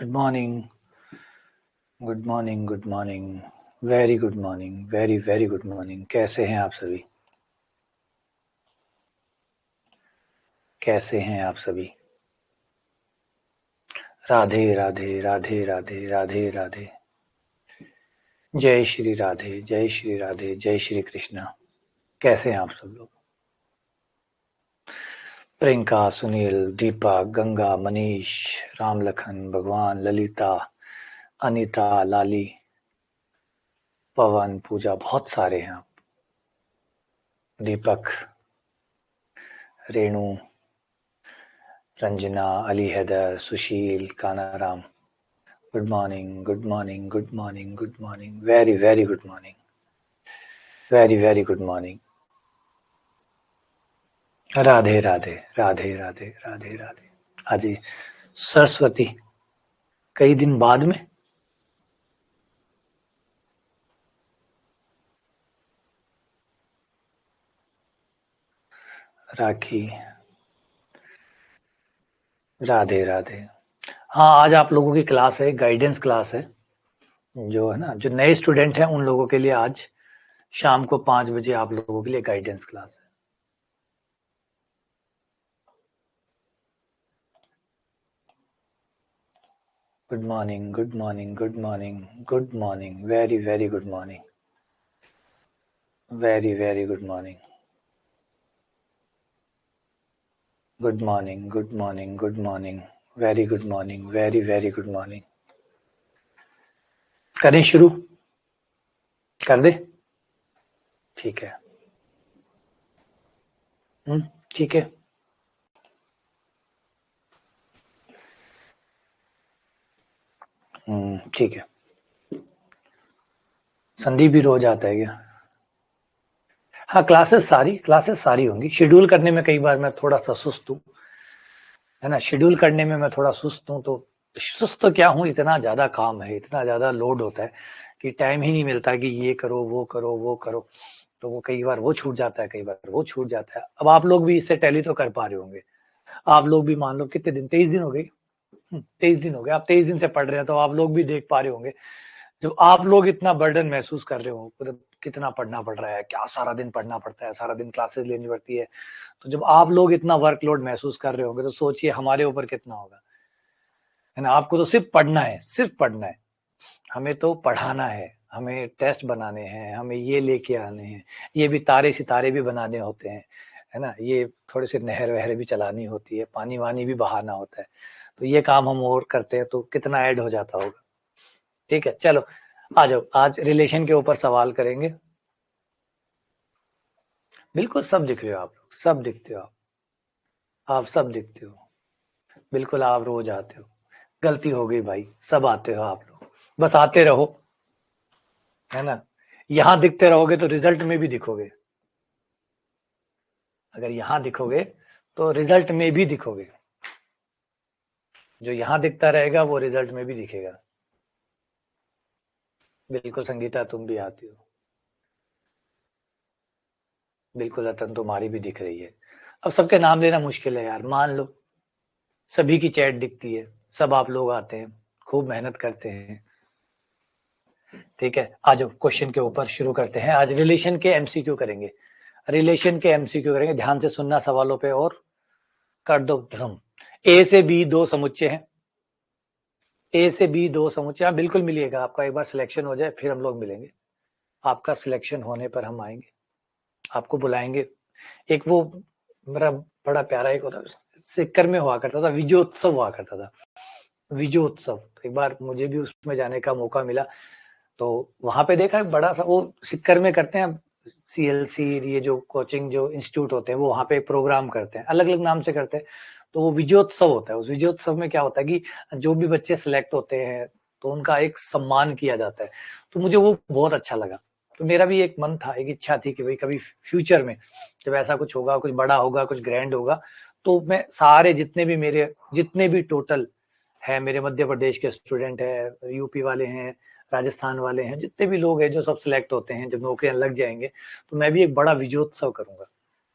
Good morning, good morning, good morning, very good morning, very very good morning. कैसे हैं आप सभी? कैसे हैं आप सभी? राधे राधे राधे राधे राधे राधे। जय श्री राधे, जय श्री राधे, जय श्री कृष्णा। कैसे हैं आप सब लोग? प्रियंका, सुनील, दीपक, गंगा, मनीष, राम लखन, भगवान, ललिता, अनीता, लाली, पवन, पूजा, बहुत सारे हैं आप। Deepak, Renu, Ranjana, Ali Haider, Sushil, Kanaram. Good morning, good morning, good morning, good morning, very very good morning, very very good morning. Radhe Radhe Radhe Radhe Radhe Radhe. आज सरस्वती कई दिन बाद में। राखी, राधे राधे। हाँ, आज आप लोगों की क्लास है, गाइडेंस क्लास है, जो है ना, जो नए स्टूडेंट हैं उन लोगों के लिए आज शाम को 5 बजे आप लोगों के लिए गाइडेंस क्लास है। Good morning, good morning, good morning, good morning, very very good morning, very very good morning, good morning, good morning, good morning, very good morning, very very good morning. करें शुरू? कर दे? ठीक है। ठीक है। ठीक है। संदीप भी रोज आता है क्या? हाँ, क्लासेस सारी होंगी। शेड्यूल करने में कई बार मैं थोड़ा सा सुस्त हूँ, है ना। शेड्यूल करने में मैं थोड़ा सुस्त हूँ, तो सुस्त तो क्या हूँ, इतना ज्यादा काम है, इतना ज्यादा लोड होता है कि टाइम ही नहीं मिलता कि ये करो वो करो वो करो। तो वो कई बार वो छूट जाता है, कई बार वो छूट जाता है। अब आप लोग भी इससे टैली तो कर पा रहे होंगे। आप लोग भी मान लो कितने दिन, 23 दिन हो गए। 23 दिन हो गए, आप 23 दिन से पढ़ रहे हैं, तो आप लोग भी देख पा रहे होंगे जब आप लोग इतना बर्डन महसूस कर रहे हो, मतलब कितना पढ़ना पड़ रहा है, क्या सारा दिन पढ़ना पड़ता है, सारा दिन क्लासेस लेनी पड़ती है। तो जब आप लोग इतना वर्कलोड महसूस कर रहे होंगे, तो सोचिए हमारे ऊपर कितना होगा, है ना। आपको तो सिर्फ पढ़ना है, सिर्फ पढ़ना है। हमें तो पढ़ाना है, हमें टेस्ट बनाने हैं, हमें ये लेके आने हैं, ये भी तारे सितारे भी बनाने होते हैं, है ना। ये थोड़े से नहर वहर भी चलानी होती है, पानी वानी भी बहाना होता है। तो ये काम हम और करते हैं, तो कितना ऐड हो जाता होगा। ठीक है, चलो आ जाओ। आज रिलेशन के ऊपर सवाल करेंगे। बिल्कुल सब दिख रहे हो आप लोग, सब दिखते हो आप सब दिखते हो। बिल्कुल आप रोज आते हो। गलती हो गई भाई, सब आते हो आप लोग, बस आते रहो, है ना। यहाँ दिखते रहोगे तो रिजल्ट में भी दिखोगे। अगर यहाँ दिखोगे तो रिजल्ट में भी दिखोगे। जो यहाँ दिखता रहेगा वो रिजल्ट में भी दिखेगा। बिल्कुल संगीता, तुम भी आती हो। बिल्कुल रतन, तुम्हारी भी दिख रही है। अब सबके नाम लेना मुश्किल है यार, मान लो सभी की चैट दिखती है, सब आप लोग आते हैं, खूब मेहनत करते हैं। ठीक है, आज क्वेश्चन के ऊपर शुरू करते हैं। आज रिलेशन के एमसीक्यू करेंगे, रिलेशन के एमसीक्यू करेंगे। ध्यान से सुनना सवालों पे और कर दो धुम। ए से बी दो समुच्चय हैं, ए से बी दो समुच्चय। हाँ, बिल्कुल मिलिएगा आपका, एक बार सिलेक्शन हो जाए फिर हम लोग मिलेंगे। आपका सिलेक्शन होने पर हम आएंगे, आपको बुलाएंगे। एक वो मेरा बड़ा प्यारा एक होता, सिक्कर में हुआ करता था, विजयोत्सव हुआ करता था, विजयोत्सव। एक बार मुझे भी उसमें जाने का मौका मिला, तो वहां पे देखा बड़ा सा वो सिक्कर में करते हैं। सीएलसी, ये जो कोचिंग जो इंस्टीट्यूट होते हैं, वो वहां पे प्रोग्राम करते हैं, अलग अलग नाम से करते हैं। तो वो विजयोत्सव होता है। उस विजयोत्सव में क्या होता है कि जो भी बच्चे सिलेक्ट होते हैं, तो उनका एक सम्मान किया जाता है। तो मुझे वो बहुत अच्छा लगा। तो मेरा भी एक मन था, एक इच्छा थी कि भाई कभी फ्यूचर में जब ऐसा कुछ होगा, कुछ बड़ा होगा, कुछ ग्रैंड होगा, तो मैं सारे जितने भी टोटल है, मेरे मध्य प्रदेश के स्टूडेंट है, यूपी वाले हैं, राजस्थान वाले हैं, जितने भी लोग हैं जो सब सिलेक्ट होते हैं, जब नौकरियां लग जाएंगे, तो मैं भी एक बड़ा विजयोत्सव करूंगा।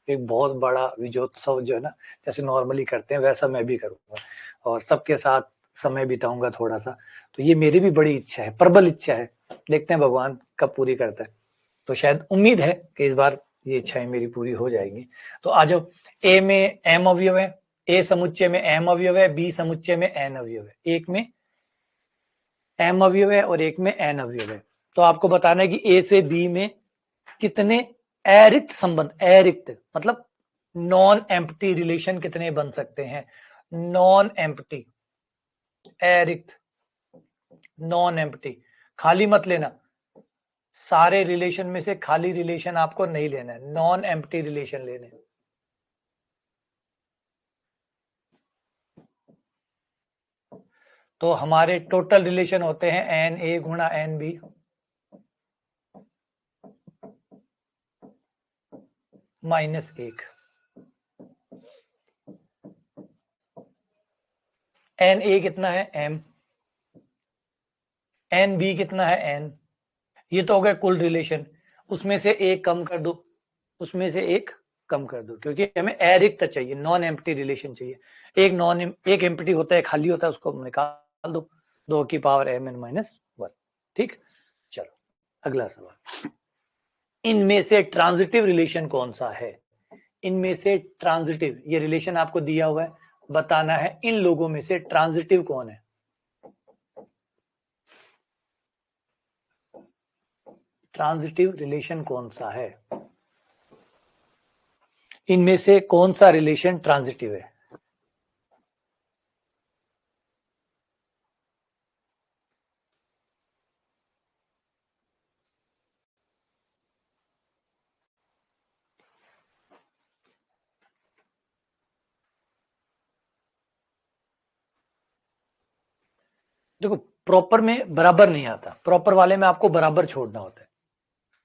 एक बहुत बड़ा विजयोत्सव जो है ना, जैसे नॉर्मली करते हैं वैसा मैं भी करूंगा, और सबके साथ समय बिताऊंगा थोड़ा सा। तो ये मेरी भी बड़ी इच्छा है, प्रबल इच्छा है, देखते हैं भगवान कब पूरी करता है। तो शायद उम्मीद है कि इस बार ये इच्छाएं मेरी पूरी हो जाएंगी। तो आ जाओ, ए में m अवयव है, ए समुच्चय में m अवयव है, बी समुच्चय में n अवयव है, एक में m अवयव है और एक में n अवयव है। तो आपको बताना है कि ए से बी में कितने अरिक्त संबंध, अरिक्त मतलब नॉन एम्प्टी रिलेशन कितने बन सकते हैं, नॉन एम्प्टी, अरिक्त, नॉन एम्प्टी, खाली मत लेना, सारे रिलेशन में से खाली रिलेशन आपको नहीं लेना है, नॉन एम्प्टी रिलेशन लेने। तो हमारे टोटल रिलेशन होते हैं एन ए गुणा n b minus 1। N a कितना है m, एन बी कितना है n, ये तो हो गया कुल रिलेशन, उसमें से एक कम कर दो, उसमें से एक कम कर दो, क्योंकि हमें अरिक्त चाहिए, नॉन एम्प्टी रिलेशन चाहिए। एक एम्प्टी होता है, खाली होता है, उसको निकाल दो, 2 की पावर mn माइनस 1। ठीक, चलो अगला सवाल, इनमें से ट्रांजिटिव रिलेशन कौन सा है, इनमें से ट्रांजिटिव, ये रिलेशन आपको दिया हुआ है, बताना है इन लोगों में से ट्रांजिटिव कौन है। ट्रांजिटिव रिलेशन कौन सा है, इनमें से कौन सा रिलेशन ट्रांजिटिव है। देखो प्रॉपर में बराबर नहीं आता, प्रॉपर वाले में आपको बराबर छोड़ना होता है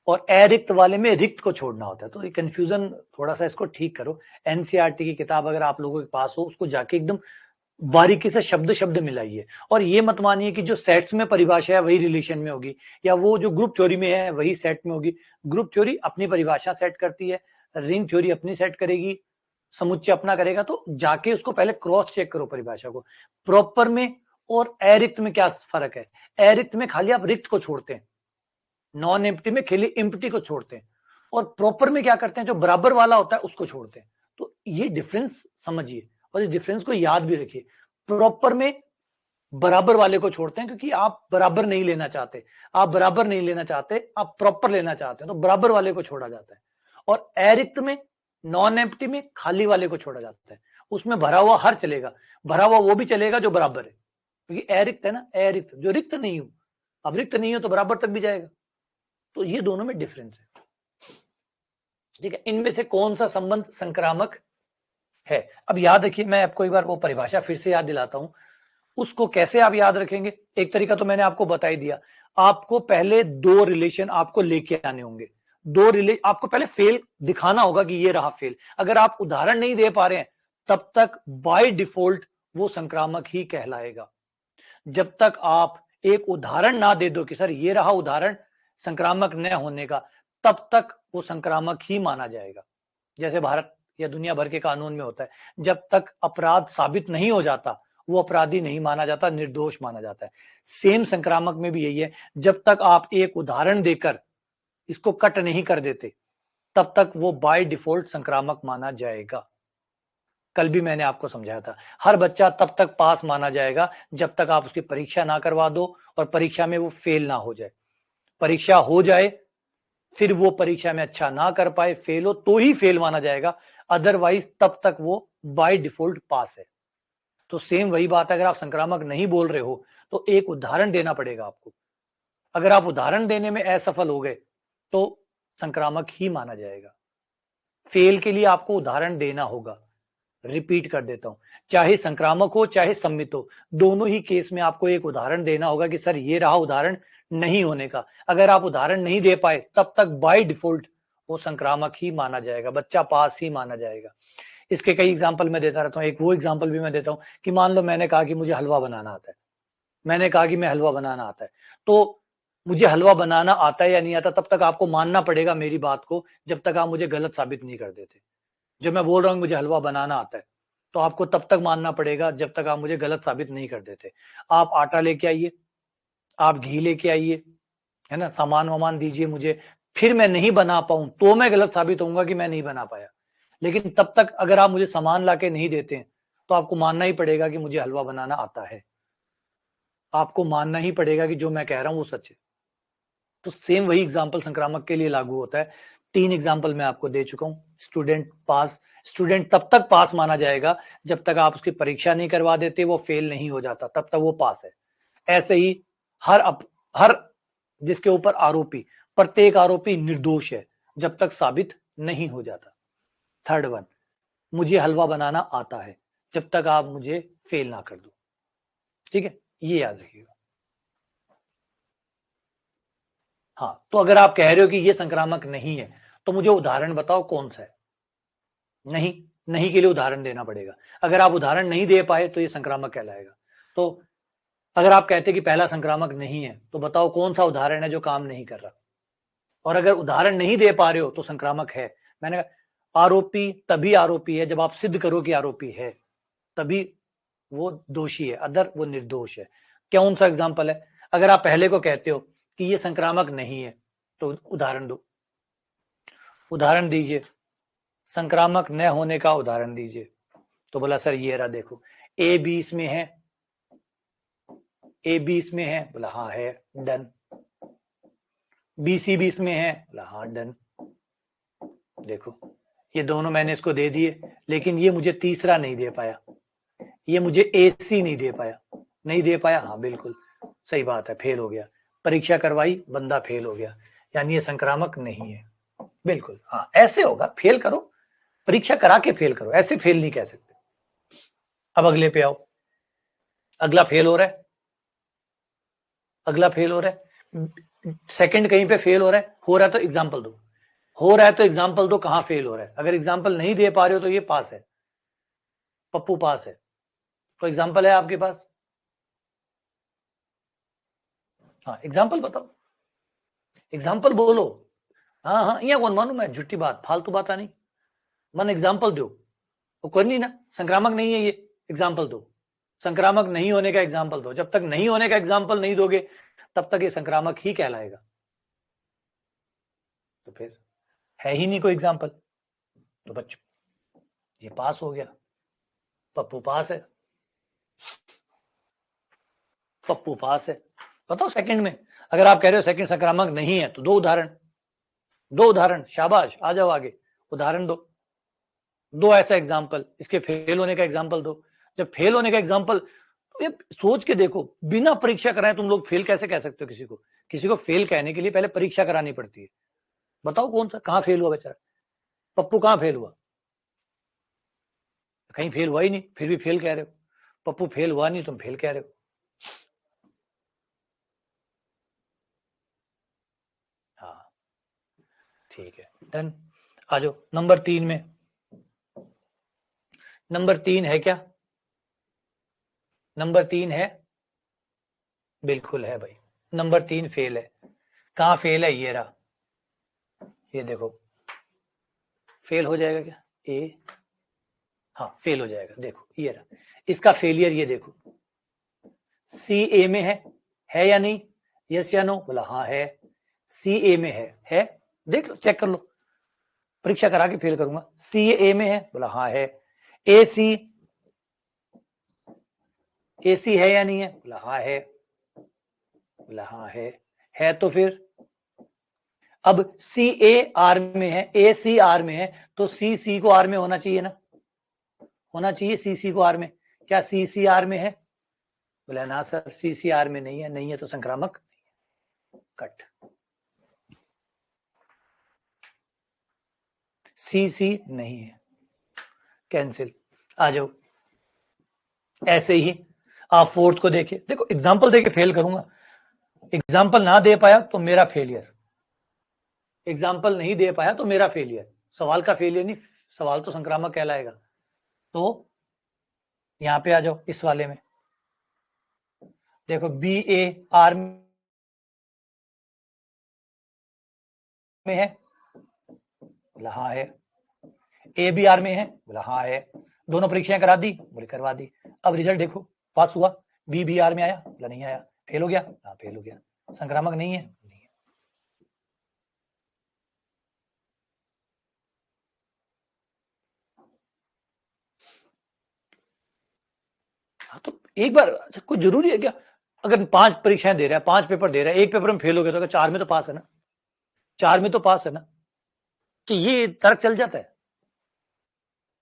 और अरिक्त वाले में रिक्त को छोड़ना होता है। तो ये कंफ्यूजन थोड़ा सा, इसको ठीक करो। एनसीईआरटी की किताब अगर आप लोगों के पास हो, उसको जाके एकदम बारीकी से शब्द शब्द मिलाइए, और ये मत मानिए कि जो सेट्स में परिभाषा है वही रिलेशन में होगी, या वो जो ग्रुप थ्योरी में है वही सेट में होगी। ग्रुप थ्योरी अपनी परिभाषा सेट करती है, रिंग थ्योरी अपनी सेट करेगी, समुच्चय अपना करेगा। तो जाके उसको पहले क्रॉस चेक करो परिभाषा को। प्रॉपर में और अरिक्त में क्या फर्क है, अरिक्त में खाली आप रिक्त को छोड़ते हैं, नॉन एम्प्टी में खाली एम्प्टी को छोड़ते हैं, और प्रॉपर में क्या करते हैं, जो बराबर वाला होता है उसको छोड़ते हैं। तो ये डिफरेंस समझिए और इस डिफरेंस को याद भी रखिए। प्रॉपर में बराबर वाले को छोड़ते हैं क्योंकि आप बराबर नहीं लेना चाहते, आप बराबर नहीं लेना चाहते, आप प्रॉपर लेना चाहते हैं, तो बराबर वाले को छोड़ा जाता है। और अरिक्त में, नॉन एम्प्टी में खाली वाले को छोड़ा जाता है, उसमें भरा हुआ हर चलेगा, भरा हुआ वो भी चलेगा जो बराबर है, क्योंकि अरिक्त है ना, अरिक्त जो रिक्त नहीं हो, अब रिक्त नहीं हो तो बराबर तक भी जाएगा। तो ये दोनों में डिफरेंस है। ठीक है, इनमें से कौन सा संबंध संक्रामक है। अब याद रखिए, मैं आपको एक बार वो परिभाषा फिर से याद दिलाता हूं, उसको कैसे आप याद रखेंगे। एक तरीका तो मैंने आपको बता ही दिया, आपको पहले 2 रिलेशन आपको लेके आने होंगे, आपको पहले फेल दिखाना होगा कि ये रहा फेल। अगर आप उदाहरण नहीं दे पा रहे हैं तब तक बाय डिफॉल्ट वो संक्रामक ही कहलाएगा। जब तक आप एक उदाहरण ना दे दो कि सर ये रहा उदाहरण संक्रामक न होने का, तब तक वो संक्रामक ही माना जाएगा। जैसे भारत या दुनिया भर के कानून में होता है, जब तक अपराध साबित नहीं हो जाता वो अपराधी नहीं माना जाता, निर्दोष माना जाता है। सेम संक्रामक में भी यही है, जब तक आप एक उदाहरण देकर इसको कट नहीं कर देते तब तक वो बाय डिफॉल्ट संक्रामक माना जाएगा। कल भी मैंने आपको समझाया था, हर बच्चा तब तक पास माना जाएगा जब तक आप उसकी परीक्षा ना करवा दो और परीक्षा में वो फेल ना हो जाए। परीक्षा हो जाए, फिर वो परीक्षा में अच्छा ना कर पाए, फेल हो, तो ही फेल माना जाएगा, अदरवाइज तब तक वो बाय डिफॉल्ट पास है। तो सेम वही बात है, अगर आप संक्रामक नहीं बोल रहे हो तो एक उदाहरण देना पड़ेगा आपको। अगर आप उदाहरण देने में असफल हो गए तो संक्रामक ही माना जाएगा। फेल के लिए आपको उदाहरण देना होगा। रिपीट कर देता हूं, चाहे संक्रामक हो चाहे सम्मित हो, दोनों ही केस में आपको एक उदाहरण देना होगा कि सर ये रहा उदाहरण नहीं होने का। अगर आप उदाहरण नहीं दे पाए तब तक बाय डिफॉल्ट वो संक्रामक ही माना जाएगा, बच्चा पास ही माना जाएगा। इसके कई एग्जाम्पल मैं देता रहता हूँ, एक वो एग्जाम्पल भी मैं देता हूँ कि मान लो मैंने कहा कि मुझे हलवा बनाना आता है, मैंने कहा कि मैं हलवा बनाना आता है, तो मुझे हलवा बनाना आता है या नहीं आता तब तक आपको मानना पड़ेगा मेरी बात को, जब तक आप मुझे गलत साबित नहीं कर देते। जब मैं बोल रहा हूँ मुझे हलवा बनाना आता है, तो आपको तब तक मानना पड़ेगा जब तक आप मुझे गलत साबित नहीं कर देते। आप आटा लेके आइए, आप घी लेके आइए, है ना, सामान वामान दीजिए मुझे, फिर मैं नहीं बना पाऊं तो मैं गलत साबित होऊंगा कि मैं नहीं बना पाया। लेकिन तब तक अगर आप मुझे सामान लाके नहीं देते हैं तो आपको मानना ही पड़ेगा कि मुझे हलवा बनाना आता है। आपको मानना ही पड़ेगा कि जो मैं कह रहा हूं वो सच है। तो सेम वही एग्जाम्पल संक्रामक के लिए लागू होता है। 3 एग्जाम्पल मैं आपको दे चुका हूं। स्टूडेंट पास, स्टूडेंट तब तक पास माना जाएगा जब तक आप उसकी परीक्षा नहीं करवा देते, वो फेल नहीं हो जाता, तब तक वो पास है। ऐसे ही हर जिसके ऊपर आरोपी, प्रत्येक आरोपी निर्दोष है जब तक साबित नहीं हो जाता। थर्ड वन, मुझे हलवा बनाना आता है जब तक आप मुझे फेल ना कर दो। ठीक है, ये याद रखिएगा। हाँ, तो अगर आप कह रहे हो कि ये संक्रामक नहीं है तो मुझे उदाहरण बताओ कौन सा है। नहीं, नहीं के लिए उदाहरण देना पड़ेगा। अगर आप उदाहरण नहीं दे पाए तो ये संक्रामक कहलाएगा। तो अगर आप कहते कि पहला संक्रामक नहीं है तो बताओ कौन सा उदाहरण है जो काम नहीं कर रहा। और अगर उदाहरण नहीं दे पा रहे हो तो संक्रामक है। मैंने कहा आरोपी तभी आरोपी है जब आप सिद्ध करो कि आरोपी है, तभी वो दोषी है, अदर वो निर्दोष है। कौन सा एग्जाम्पल है? अगर आप पहले को कहते हो कि ये संक्रामक नहीं है तो उदाहरण दो, उदाहरण दीजिए, संक्रामक न होने का उदाहरण दीजिए। तो बोला सर ये रहा देखो, ए बी इसमें है, ए बी इसमें है, बोला हाँ है, डन। बी सी भी इसमें है, बोला हाँ डन। देखो ये दोनों मैंने इसको दे दिए, लेकिन ये मुझे तीसरा नहीं दे पाया, ये मुझे ए सी नहीं दे पाया। नहीं दे पाया, हाँ बिल्कुल सही बात है, फेल हो गया। परीक्षा करवाई, बंदा फेल हो गया, यानी ये संक्रामक नहीं है। बिल्कुल हाँ, ऐसे होगा, फेल करो, परीक्षा करा के फेल करो, ऐसे फेल नहीं कह सकते। अब अगले पे आओ, अगला फेल हो रहा है, अगला फेल हो रहा है, सेकंड कहीं पे फेल हो रहा है तो एग्जाम्पल दो, हो रहा है तो एग्जाम्पल दो कहां फेल हो रहा है। अगर एग्जाम्पल नहीं दे पा रहे हो तो ये पास है, पप्पू पास है। तो एग्जाम्पल है आपके पास, हाँ एग्जाम्पल बताओ, एग्जाम्पल बोलो। हाँ हाँ, यहाँ कौन मानू मैं, झूठी बात, फालतू बात नहीं, मन एग्जाम्पल दो। वो कोई नहीं ना, संक्रामक नहीं है ये, एग्जाम्पल दो। संक्रामक नहीं होने का एग्जाम्पल दो। जब तक नहीं होने का एग्जाम्पल नहीं दोगे तब तक ये संक्रामक ही कहलाएगा। तो फिर है ही नहीं कोई एग्जाम्पल, तो बच्चों ये पास हो गया, पप्पू पास है, पप्पू पास है। बताओ सेकंड में, अगर आप कह रहे हो सेकंड संक्रामक नहीं है तो दो उदाहरण, दो उदाहरण, शाबाश आ जाओ आगे, उदाहरण दो, दो ऐसा एग्जाम्पल, इसके फेल होने का एग्जाम्पल दो। जब फेल होने का एग्जाम्पल, तो ये सोच के देखो, बिना परीक्षा कराए तुम लोग फेल कैसे कह सकते हो किसी को? किसी को फेल कहने के लिए पहले परीक्षा करानी पड़ती है। बताओ कौन सा, कहां फेल हुआ बेचारा, पप्पू कहां फेल हुआ? कहीं फेल हुआ ही नहीं, फिर भी फेल कह रहे हो। पप्पू फेल हुआ नहीं, तुम फेल कह रहे हो। हाँ ठीक है, डन। आ जाओ नंबर 3 में। नंबर 3 है क्या? नंबर 3 है, बिल्कुल है भाई। नंबर 3 फेल है। कहां फेल है? ये रहा, ये देखो, फेल हो जाएगा क्या? ए, हाँ फेल हो जाएगा, देखो ये रहा इसका फेलियर, ये देखो, सी ए में है या नहीं? यस या नो? बोला हाँ है, सी ए में है, देख लो, चेक कर लो, परीक्षा करा के फेल करूंगा। सी ए में है? बोला हाँ है। ए सी है या नहीं है? बोला हाँ है, बोला हाँ है तो फिर अब सी ए आर में है, ए सी आर में है, तो सी को आर में होना चाहिए ना, होना चाहिए सी को आर में। क्या सी आर में है? बोला ना सर, सी आर में नहीं है, नहीं है तो संक्रामक कट, सी नहीं है, कैंसिल। आ जाओ, ऐसे ही आप फोर्थ को देखिए, देखो एग्जाम्पल देके फेल करूंगा, एग्जाम्पल ना दे पाया तो मेरा फेलियर, एग्जाम्पल नहीं दे पाया तो मेरा फेलियर, सवाल का फेलियर नहीं, सवाल तो संक्रामक कहलाएगा। तो यहां पे आ जाओ इस वाले में, देखो बी ए आर में है? बोला हाँ है। ए बी आर में है? बोला हाँ है। दोनों परीक्षाएं करा दी, बोले करवा दी। अब रिजल्ट देखो, पास हुआ, BBR में आया, बोला नहीं आया। फेल हो गया, हाँ फेल हो गया। संक्रामक नहीं है, नहीं है। हाँ तो एक बार कुछ जरूरी है क्या? अगर 5 परीक्षाएं दे रहा है, 5 पेपर दे रहा है, एक पेपर में फेल हो गया तो 4 में तो पास है ना, 4 में तो पास है ना। तो ये तर्क चल जाता है।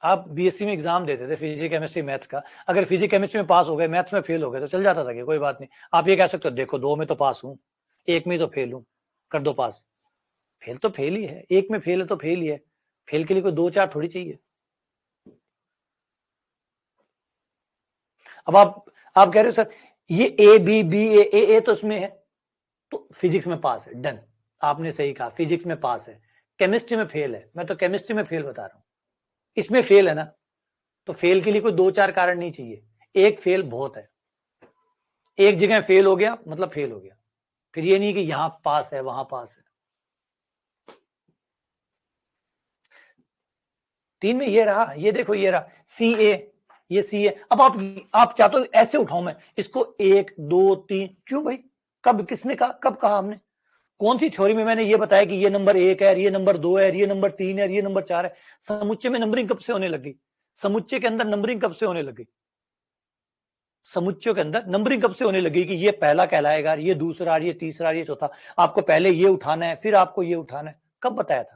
आप BSc में एग्जाम देते थे फिजिक्स केमिस्ट्री मैथ्स का, अगर फिजिक्स केमिस्ट्री में पास हो गए, मैथ्स में फेल हो गए तो चल जाता था कि कोई बात नहीं। आप ये कह सकते हो देखो 2 में तो पास हूं, 1 में तो फेल हूं, कर दो पास। फेल तो फेल ही है, 1 में फेल है तो फेल ही है। फेल के लिए कोई 2-4 थोड़ी चाहिए। अब आप कह रहे हो सर ये A तो इसमें है, तो फिजिक्स में पास है, डन। आपने सही कहा, फिजिक्स में पास है, केमिस्ट्री में फेल है, मैं तो केमिस्ट्री में फेल बता रहा हूं। इसमें फेल है ना, तो फेल के लिए कोई 2-4 कारण नहीं चाहिए, एक फेल बहुत है। एक जगह फेल हो गया मतलब फेल हो गया, फिर ये नहीं कि यहां पास है वहां पास है। 3 में ये रहा, ये देखो ये रहा CA, ये CA। अब आप चाहते हो ऐसे उठाऊं मैं इसको 1 2 3, क्यों भाई? कब किसने कहा, कब कहा हमने? कौन सी थ्योरी में मैंने ये बताया कि ये नंबर 1 है, ये नंबर 2 है, ये नंबर 3 है, ये नंबर 4 है? समुच्चय में नंबरिंग कब से होने लगी? समुच्चय के अंदर नंबरिंग कब से होने लगी? समुच्चयों के अंदर नंबरिंग कब से होने लगी कि ये पहला कहलाएगा, ये दूसरा, ये तीसरा, ये चौथा? आपको पहले ये उठाना है, फिर आपको ये उठाना है, कब बताया था?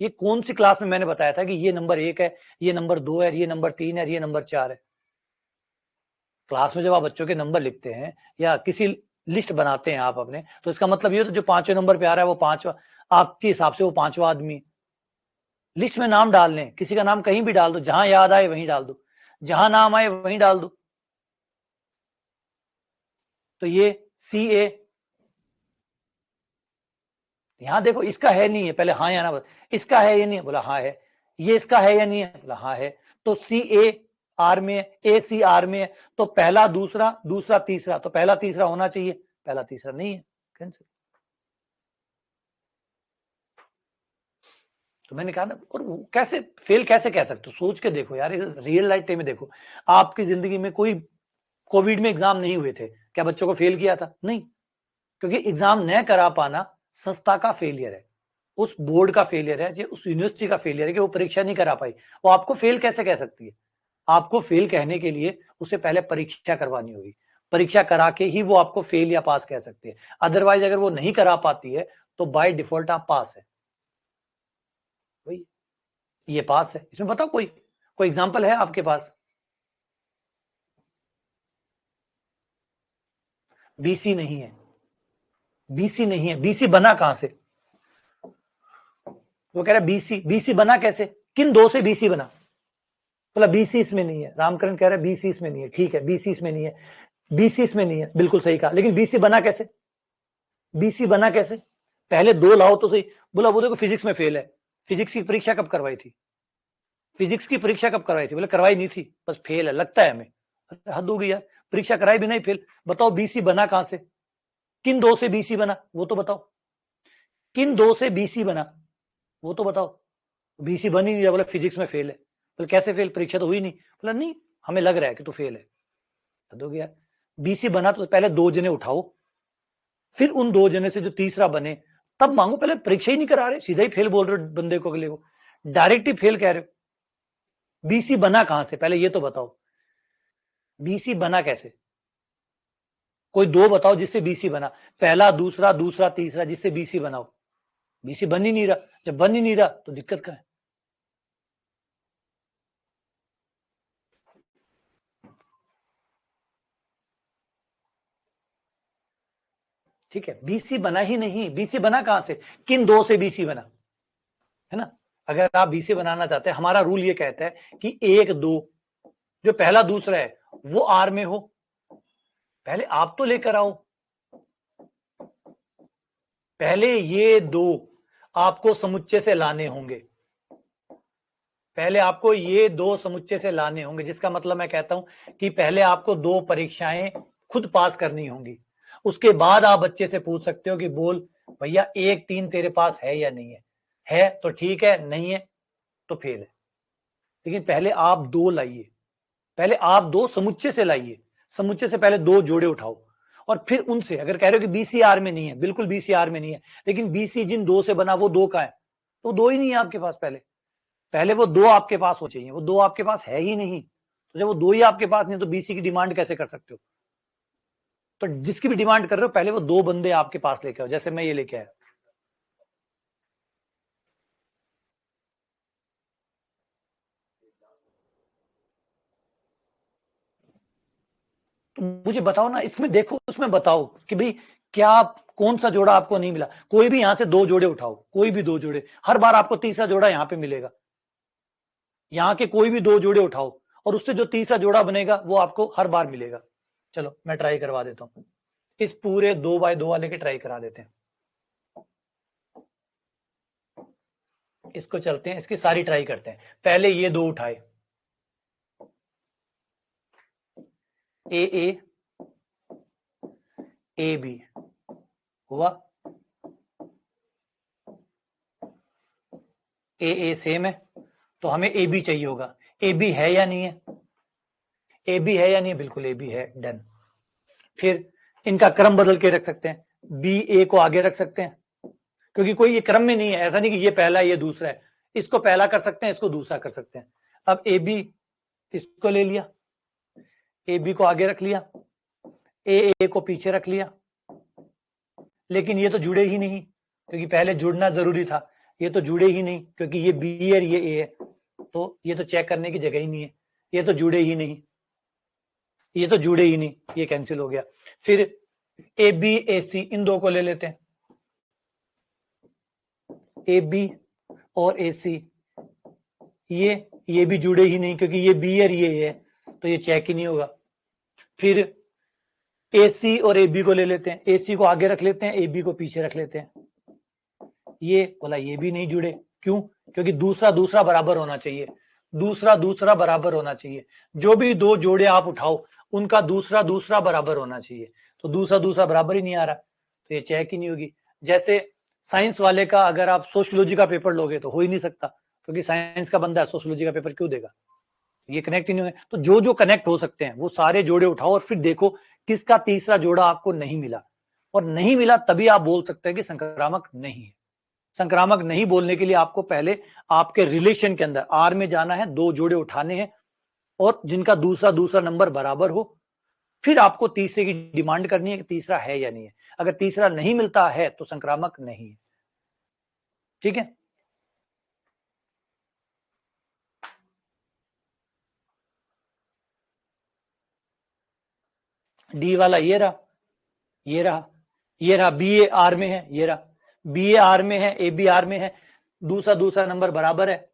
ये कौन सी क्लास में मैंने बताया था कि ये नंबर 1 है, ये नंबर 2 है, ये नंबर 3 है, ये नंबर 4 है? क्लास में जब आप बच्चों के नंबर लिखते हैं या किसी लिस्ट बनाते हैं आप अपने, तो इसका मतलब ये तो जो 5वें नंबर पे आ रहा है वो 5वां, आपके हिसाब से वो 5वां आदमी है। लिस्ट में नाम डाल लें, किसी का नाम कहीं भी डाल दो, जहां याद आए वहीं डाल दो, जहां नाम आए वहीं डाल दो। तो ये CA, यहां देखो इसका है नहीं है, पहले हाँ या ना, इसका है या नहीं है, बोला हाँ है। ये इसका है या नहीं है, बोला हाँ है। तो CA R में है, ACR में है, तो पहला दूसरा, दूसरा तीसरा, तो पहला तीसरा होना चाहिए, पहला तीसरा नहीं है, कैंसिल। तो मैंने कहा ना, और कैसे फेल कैसे कह सकते हो? सोच के देखो यार, रियल लाइफ में देखो। आपकी जिंदगी में कोई कोविड में एग्जाम नहीं हुए थे, क्या बच्चों को फेल किया था? नहीं, क्योंकि एग्जाम न करा पाना संस्था का फेलियर है, उस बोर्ड का फेलियर है, उस यूनिवर्सिटी का फेलियर है कि वो परीक्षा नहीं करा पाई। वो आपको फेल कैसे कह सकती है? आपको फेल कहने के लिए उसे पहले परीक्षा करवानी होगी, परीक्षा करा के ही वो आपको फेल या पास कह सकती है। अदरवाइज अगर वो नहीं करा पाती है तो बाय डिफॉल्ट आप पास है। वही, ये पास है। इसमें बताओ कोई कोई एग्जांपल है आपके पास? BC नहीं है, BC नहीं है। BC बना कहां से? वो कह रहा है BC बना कैसे? किन दो से BC बना? बोला BC इसमें नहीं है। रामकरण कह रहा है BC इसमें नहीं है। ठीक है, BC इसमें नहीं है, BC इसमें नहीं है, बिल्कुल सही कहा। लेकिन BC बना कैसे? BC बना कैसे? पहले 2 लाओ तो सही। बोला वो देखो फिजिक्स में फेल है। फिजिक्स की परीक्षा कब करवाई थी? फिजिक्स की परीक्षा कब करवाई थी? बोले करवाई नहीं थी, बस फेल है, लगता है हमें। हद हो गई यार, परीक्षा कराई भी नहीं, फेल। बताओ BC बना कहां से? किन दो से BC बना वो तो बताओ। किन दो से BC बना वो तो बताओ। BC बन ही नहीं रहा, बोला फिजिक्स में फेल है। बोले कैसे फेल? परीक्षा तो हुई नहीं। बोला नहीं, हमें लग रहा है कि तू फेल है। हद हो गया। BC बना तो पहले 2 जने उठाओ, फिर उन 2 जने से जो तीसरा बने तब मांगो। पहले परीक्षा ही नहीं करा रहे, सीधा ही फेल बोल रहे हो बंदे को, अगले को डायरेक्ट ही फेल कह रहे हो। BC बना कहां से, पहले ये तो बताओ। BC बना कैसे? कोई 2 बताओ जिससे BC बना, पहला दूसरा, दूसरा तीसरा, जिससे BC बनाओ। BC बन ही नहीं रहा, जब बन ही नहीं रहा तो दिक्कत क्या है? ठीक है, BC बना ही नहीं। BC बना कहां से? किन 2 से BC बना, है ना? अगर आप BC बनाना चाहते हैं, हमारा रूल ये कहता है कि 1 2 जो पहला दूसरा है वो R में हो। पहले आप तो लेकर आओ, पहले ये 2 आपको समुच्चय से लाने होंगे। पहले आपको ये 2 समुच्चय से लाने होंगे, जिसका मतलब मैं कहता हूं कि पहले आपको 2 परीक्षाएं खुद पास करनी होंगी। उसके बाद आप बच्चे से पूछ सकते हो कि बोल भैया 1 3 तेरे पास है या नहीं है? है तो ठीक है, नहीं है तो फेल है। लेकिन पहले आप 2 लाइए, पहले आप 2 समुच्चय से लाइए, समुच्चय से पहले 2 जोड़े उठाओ और फिर उनसे, अगर कह रहे हो कि बीसीआर में नहीं है, बिल्कुल बीसीआर में नहीं है, लेकिन बीसी जिन 2 से बना वो 2 का है, तो 2 ही नहीं है आपके पास। पहले वो 2 आपके पास हो चाहिए, वो 2 आपके पास है ही नहीं। तो जब वो 2 ही आपके पास नहीं तो बीसी की डिमांड कैसे कर सकते हो? तो जिसकी भी डिमांड कर रहे हो पहले वो 2 बंदे आपके पास लेके आओ, जैसे मैं ये लेके आया। तो मुझे बताओ ना, इसमें देखो, उसमें बताओ कि भाई क्या, कौन सा जोड़ा आपको नहीं मिला। कोई भी यहां से 2 जोड़े उठाओ, कोई भी 2 जोड़े, हर बार आपको तीसरा जोड़ा यहां पे मिलेगा। यहां के कोई भी 2 जोड़े उठाओ और उससे जो तीसरा जोड़ा बनेगा वो आपको हर बार मिलेगा। चलो मैं ट्राई करवा देता हूं, इस पूरे 2x2 वाले के ट्राई करा देते हैं। इसको चलते हैं, इसकी सारी ट्राई करते हैं। पहले ये 2 उठाए, ए ए ए बी हुआ, ए सेम है तो हमें ए बी चाहिए होगा। ए बी है या नहीं है? ए बी है या नहीं? बिल्कुल ए बी है, डन। फिर इनका क्रम बदल के रख सकते हैं, बी ए को आगे रख सकते हैं, क्योंकि कोई ये क्रम में नहीं है, ऐसा नहीं कि ये पहला है ये दूसरा है। इसको पहला कर सकते हैं, इसको दूसरा कर सकते हैं। अब ए बी इसको ले लिया, ए बी को आगे रख लिया, ए को पीछे रख लिया, लेकिन ये तो जुड़े ही नहीं, क्योंकि पहले जुड़ना जरूरी था। ये तो जुड़े ही नहीं क्योंकि ये बी है और ये ए है, तो ये तो चेक करने की जगह ही नहीं है। ये तो जुड़े ही नहीं, ये तो जुड़े ही नहीं, ये कैंसिल हो गया। फिर ए बी ए सी, इन 2 को ले लेते हैं, ए बी और ए सी, ये भी जुड़े ही नहीं क्योंकि ये बी और ये है, तो ये चेक ही नहीं होगा। फिर ए सी और ए बी को ले लेते हैं, ए सी को आगे रख लेते हैं, ए बी को पीछे रख लेते हैं। ये बोला ये भी नहीं जुड़े, क्यों? क्योंकि दूसरा दूसरा बराबर होना चाहिए, दूसरा दूसरा बराबर होना चाहिए। जो भी 2 जोड़े आप उठाओ उनका दूसरा दूसरा बराबर होना चाहिए, तो दूसरा दूसरा बराबर ही नहीं आ रहा, तो ये चेक ही नहीं होगी। जैसे साइंस वाले का अगर आप सोशियोलॉजी का पेपर लोगे तो हो ही नहीं सकता, क्योंकि साइंस का बंदा सोशियोलॉजी का पेपर क्यों देगा? ये कनेक्ट ही नहीं होगा। तो जो जो कनेक्ट हो सकते हैं वो सारे जोड़े उठाओ और फिर देखो किसका तीसरा जोड़ा आपको नहीं मिला, और नहीं मिला तभी आप बोल सकते हैं कि संक्रामक नहीं है। संक्रामक नहीं बोलने के लिए आपको पहले आपके रिलेशन के अंदर आर में जाना है, 2 जोड़े उठाने हैं और जिनका दूसरा दूसरा नंबर बराबर हो, फिर आपको तीसरे की डिमांड करनी है कि तीसरा है या नहीं है। अगर तीसरा नहीं मिलता है तो संक्रामक नहीं है। ठीक है, डी वाला ये रहा, ये रहा, ये रहा, बी ए आर में है, ये रहा, बी ए आर में है, ए बी आर में है, दूसरा दूसरा नंबर बराबर है,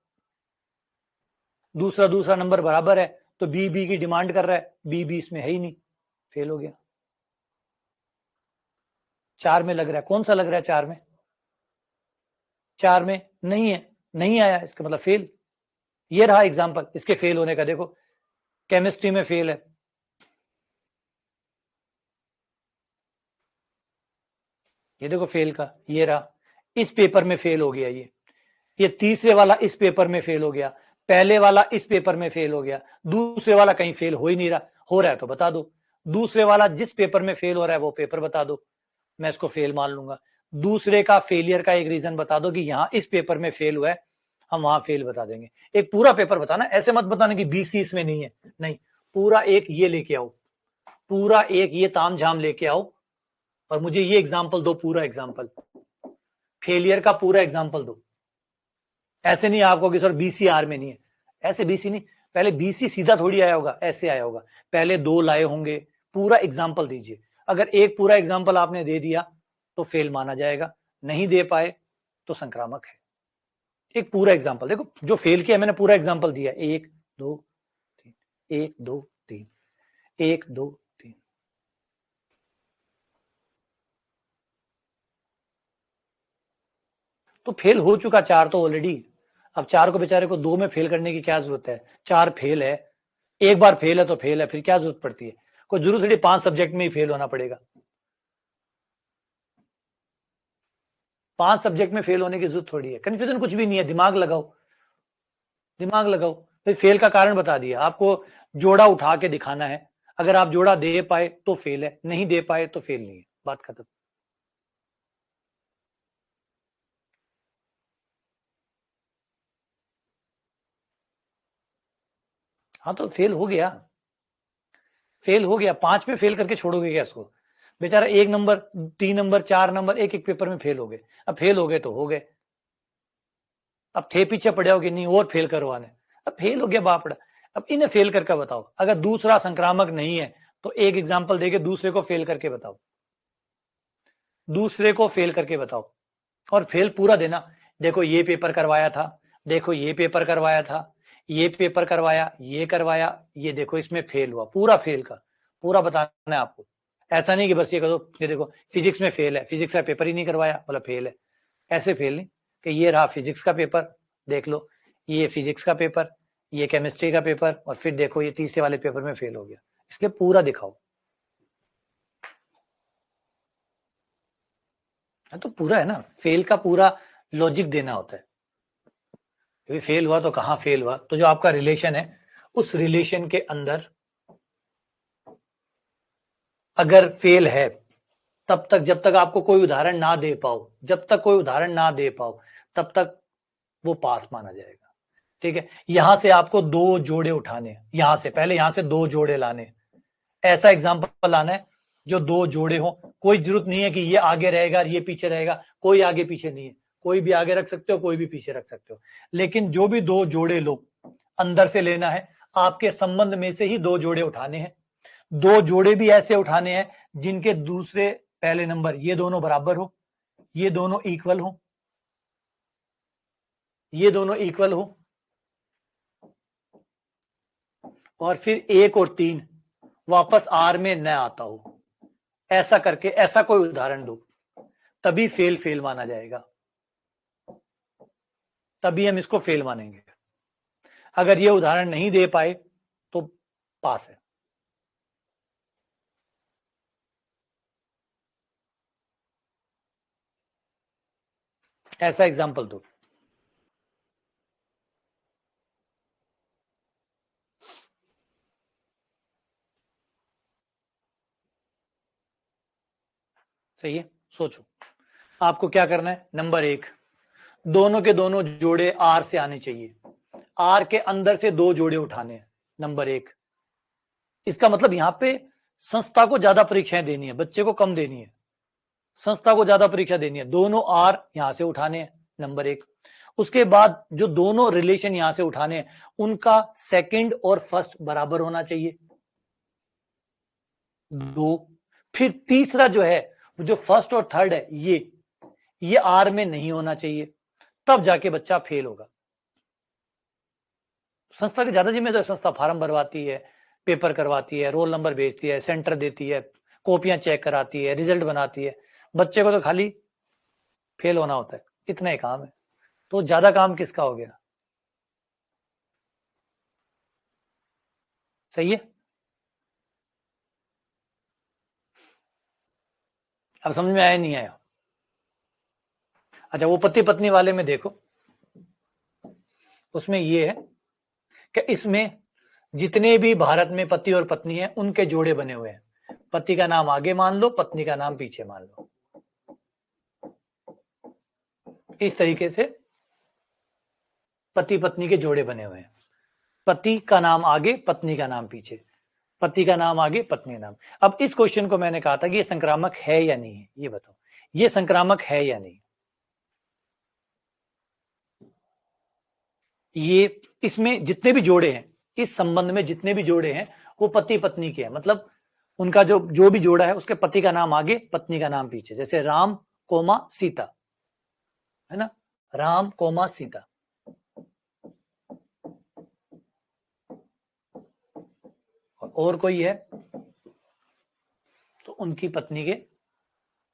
दूसरा दूसरा नंबर बराबर है, तो बी बी की डिमांड कर रहा है, बी बी इसमें है ही नहीं, फेल हो गया। 4 में लग रहा है, कौन सा लग रहा है 4 में? 4 में नहीं है, नहीं आया, इसका मतलब फेल। ये रहा एग्जाम्पल इसके फेल होने का, देखो केमिस्ट्री में फेल है, ये देखो फेल का, ये रहा, इस पेपर में फेल हो गया, ये तीसरे वाला इस पेपर में फेल हो गया, पहले वाला इस पेपर में फेल हो गया, दूसरे वाला कहीं फेल हो ही नहीं रहा, हो रहा है तो बता दो, दूसरे वाला जिस पेपर में फेल हो रहा है वो पेपर बता दो, मैं इसको फेल मान लूंगा। दूसरे का फेलियर का एक रीजन बता दो कि यहाँ इस पेपर में फेल हुआ है, हम वहां फेल बता देंगे। एक पूरा पेपर बताना, ऐसे मत बताना कि बीसी इसमें नहीं है, नहीं, पूरा एक ये लेके आओ, पूरा एक ये तामझाम लेके आओ और मुझे ये एग्जाम्पल दो, पूरा एग्जाम्पल, फेलियर का पूरा एग्जाम्पल दो। ऐसे नहीं आपको कि सर बीसी आर में नहीं है, ऐसे बीसी नहीं, पहले बीसी सीधा थोड़ी आया होगा, ऐसे आया होगा, पहले 2 लाए होंगे, पूरा एग्जाम्पल दीजिए। अगर एक पूरा एग्जाम्पल आपने दे दिया तो फेल माना जाएगा, नहीं दे पाए तो संक्रामक है। एक पूरा एग्जाम्पल देखो, जो फेल किया मैंने पूरा एग्जाम्पल दिया, 1 2 3, 1 2 3, 1 2 3, तो फेल हो चुका 4 तो ऑलरेडी। अब 4 को बेचारे को 2 में फेल करने की क्या जरूरत है? 4 फेल है, एक बार फेल है तो फेल है, फिर क्या जरूरत पड़ती है? कोई जरूरत थोड़ी 5 सब्जेक्ट में ही फेल होना पड़ेगा, 5 सब्जेक्ट में फेल होने की जरूरत थोड़ी है। कंफ्यूजन कुछ भी नहीं है, दिमाग लगाओ, दिमाग लगाओ। फिर फेल का कारण बता दिया, आपको जोड़ा उठा के दिखाना है। अगर आप जोड़ा दे पाए तो फेल है, नहीं दे पाए तो फेल नहीं है, बात खत्म। हाँ तो फेल हो गया, फेल हो गया। 5 में फेल करके छोड़ोगे क्या इसको? बेचारा 1 नंबर 3 नंबर 4 नंबर एक एक पेपर में फेल हो गए। अब फेल हो गए तो हो गए, अब थे पीछे पड़े हो कि नहीं और फेल करवाने। अब फेल हो गया बापड़ा, अब इन्हें फेल करके बताओ। अगर दूसरा संक्रामक नहीं है तो एक एग्जाम्पल देके दूसरे को फेल करके बताओ, दूसरे को फेल करके बताओ। और फेल पूरा देना, देखो ये पेपर करवाया था, देखो ये पेपर करवाया था, ये पेपर करवाया, ये करवाया, ये देखो इसमें फेल हुआ, पूरा फेल का पूरा बताना है आपको। ऐसा नहीं कि बस ये करो, ये देखो फिजिक्स में फेल है, फिजिक्स का पेपर ही नहीं करवाया बोला फेल है। ऐसे फेल नहीं कि ये रहा फिजिक्स का पेपर, देख लो ये फिजिक्स का पेपर, ये केमिस्ट्री का पेपर, और फिर देखो ये तीसरे वाले पेपर में फेल हो गया। इसलिए पूरा दिखाओ। तो पूरा है ना, फेल का पूरा लॉजिक देना होता है। कभी फेल हुआ तो कहाँ फेल हुआ, तो जो आपका रिलेशन है उस रिलेशन के अंदर अगर फेल है, तब तक जब तक आपको कोई उदाहरण ना दे पाओ, जब तक कोई उदाहरण ना दे पाओ तब तक वो पास माना जाएगा। ठीक है, यहां से आपको 2 जोड़े उठाने, यहां से पहले यहां से 2 जोड़े लाने, ऐसा एग्जाम्पल लाना है जो 2 जोड़े हो। कोई जरूरत नहीं है कि ये आगे रहेगा ये पीछे रहेगा, कोई आगे पीछे नहीं है, कोई भी आगे रख सकते हो कोई भी पीछे रख सकते हो। लेकिन जो भी 2 जोड़े लो अंदर से लेना है, आपके संबंध में से ही 2 जोड़े उठाने हैं। 2 जोड़े भी ऐसे उठाने हैं जिनके दूसरे पहले नंबर ये दोनों बराबर हो, ये दोनों इक्वल हो, ये दोनों इक्वल हो, और फिर 1 और 3 वापस आर में न आता हो। ऐसा करके ऐसा कोई उदाहरण दो, तभी फेल फेल माना जाएगा, तभी हम इसको फेल मानेंगे। अगर ये उदाहरण नहीं दे पाए तो पास है। ऐसा एग्जाम्पल दो। सही है, सोचो आपको क्या करना है। नंबर 1, दोनों के दोनों जोड़े आर से आने चाहिए, आर के अंदर से 2 जोड़े उठाने हैं। नंबर 1, इसका मतलब यहां पे संस्था को ज्यादा परीक्षाएं देनी है, बच्चे को कम देनी है। संस्था को ज्यादा परीक्षा देनी है, दोनों आर यहां से उठाने हैं। नंबर 1, उसके बाद जो दोनों रिलेशन यहां से उठाने हैं उनका सेकंड और फर्स्ट बराबर होना चाहिए। 2, फिर तीसरा जो है जो फर्स्ट और थर्ड है ये आर में नहीं होना चाहिए, तब जाके बच्चा फेल होगा। संस्था की ज्यादा जिम्मेदारी, संस्था फार्म भरवाती है, पेपर करवाती है, रोल नंबर भेजती है, सेंटर देती है, कॉपियां चेक कराती है, रिजल्ट बनाती है। बच्चे को तो खाली फेल होना होता है, इतना ही काम है। तो ज्यादा काम किसका हो गया? सही है, अब समझ में आया नहीं आया? अच्छा, वो पति पत्नी वाले में देखो, उसमें ये है कि इसमें जितने भी भारत में पति और पत्नी है उनके जोड़े बने हुए हैं। पति का नाम आगे मान लो, पत्नी का नाम पीछे मान लो, इस तरीके से पति पत्नी के जोड़े बने हुए हैं। पति का नाम आगे, पत्नी का नाम पीछे, पति का नाम आगे, पत्नी का नाम। अब इस क्वेश्चन को मैंने कहा था कि ये संक्रामक है या नहीं है, ये बताओ ये संक्रामक है या नहीं। ये इसमें जितने भी जोड़े हैं, इस संबंध में जितने भी जोड़े हैं वो पति पत्नी के हैं, मतलब उनका जो भी जोड़ा है उसके पति का नाम आगे, पत्नी का नाम पीछे। जैसे राम कोमा सीता है ना, राम कोमा सीता। और कोई है तो उनकी पत्नी के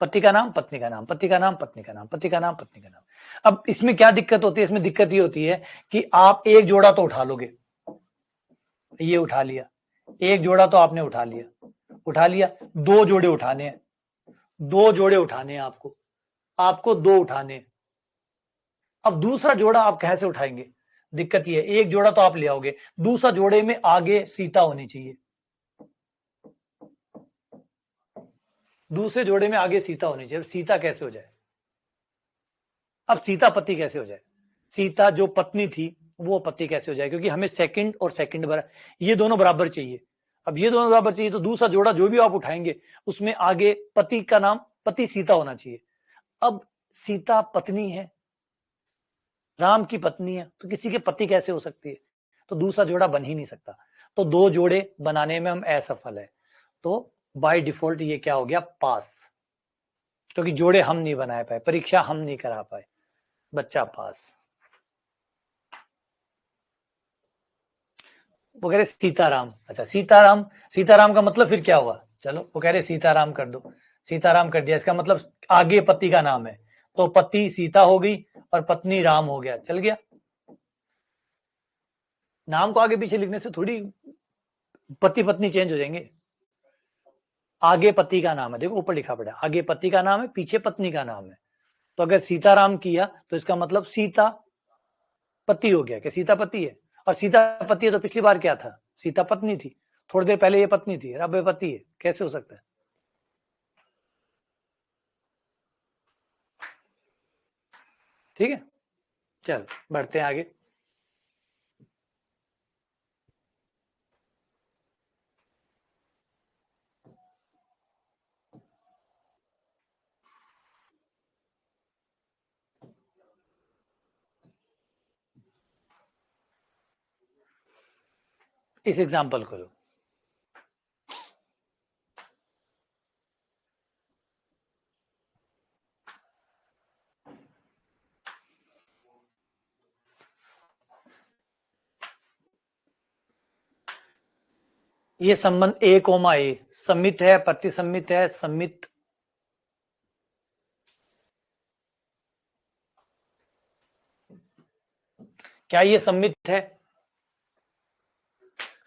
पति का नाम, पत्नी का नाम, पति का नाम, पत्नी का नाम, पति का नाम, पत्नी का नाम। अब इसमें क्या दिक्कत होती है? इसमें दिक्कत ये होती है कि आप एक जोड़ा तो उठा लोगे, ये उठा लिया, एक जोड़ा तो आपने उठा लिया, 2 जोड़े उठाने हैं, 2 जोड़े उठाने हैं आपको 2 उठाने हैं। अब दूसरा जोड़ा आप कैसे उठाएंगे? दिक्कत ये है, एक जोड़ा तो आप ले आओगे, दूसरा जोड़े में आगे सीता होनी चाहिए, दूसरे जोड़े में आगे सीता होनी चाहिए। सीता कैसे हो जाए? अब सीता पति कैसे हो जाए? सीता जो पत्नी थी वो पति कैसे हो जाए? क्योंकि हमें सेकंड और सेकंड बराबर, ये दोनों बराबर चाहिए। अब ये दोनों बराबर चाहिए तो दूसरा जोड़ा जो भी आप उठाएंगे उसमें आगे पति का नाम, पति सीता होना चाहिए। अब सीता पत्नी है, राम की पत्नी है, तो किसी के पति कैसे हो सकती है? तो दूसरा जोड़ा बन ही नहीं सकता। तो दो जोड़े बनाने में हम असफल है, तो बाय डिफॉल्ट ये क्या हो गया? पास, क्योंकि जोड़े हम नहीं बनाए पाए, परीक्षा हम नहीं करा पाए, बच्चा पास। वो कह रहे सीताराम। अच्छा सीताराम, सीताराम का मतलब फिर क्या हुआ? चलो वो कह रहे सीताराम कर दो, सीताराम कर दिया, इसका मतलब आगे पति का नाम है, तो पति सीता हो गई और पत्नी राम हो गया, चल गया। नाम को आगे पीछे लिखने से थोड़ी पति पत्नी चेंज हो जाएंगे। आगे पति का नाम है, देखो ऊपर लिखा पड़ा, आगे पति का नाम है, पीछे पत्नी का नाम है, तो अगर सीताराम किया तो इसका मतलब सीता पति हो गया। क्या सीता पति है? और सीता पति है तो पिछली बार क्या था? सीता पत्नी थी, थोड़ी देर पहले ये पत्नी थी, अब ये पति है, कैसे हो सकता है? ठीक है, चल बढ़ते हैं आगे। इस एग्जाम्पल को लो, ये संबंध ए कोमा ए सम्मित है, प्रतिसम्मित है, सम्मित, क्या ये सम्मित है?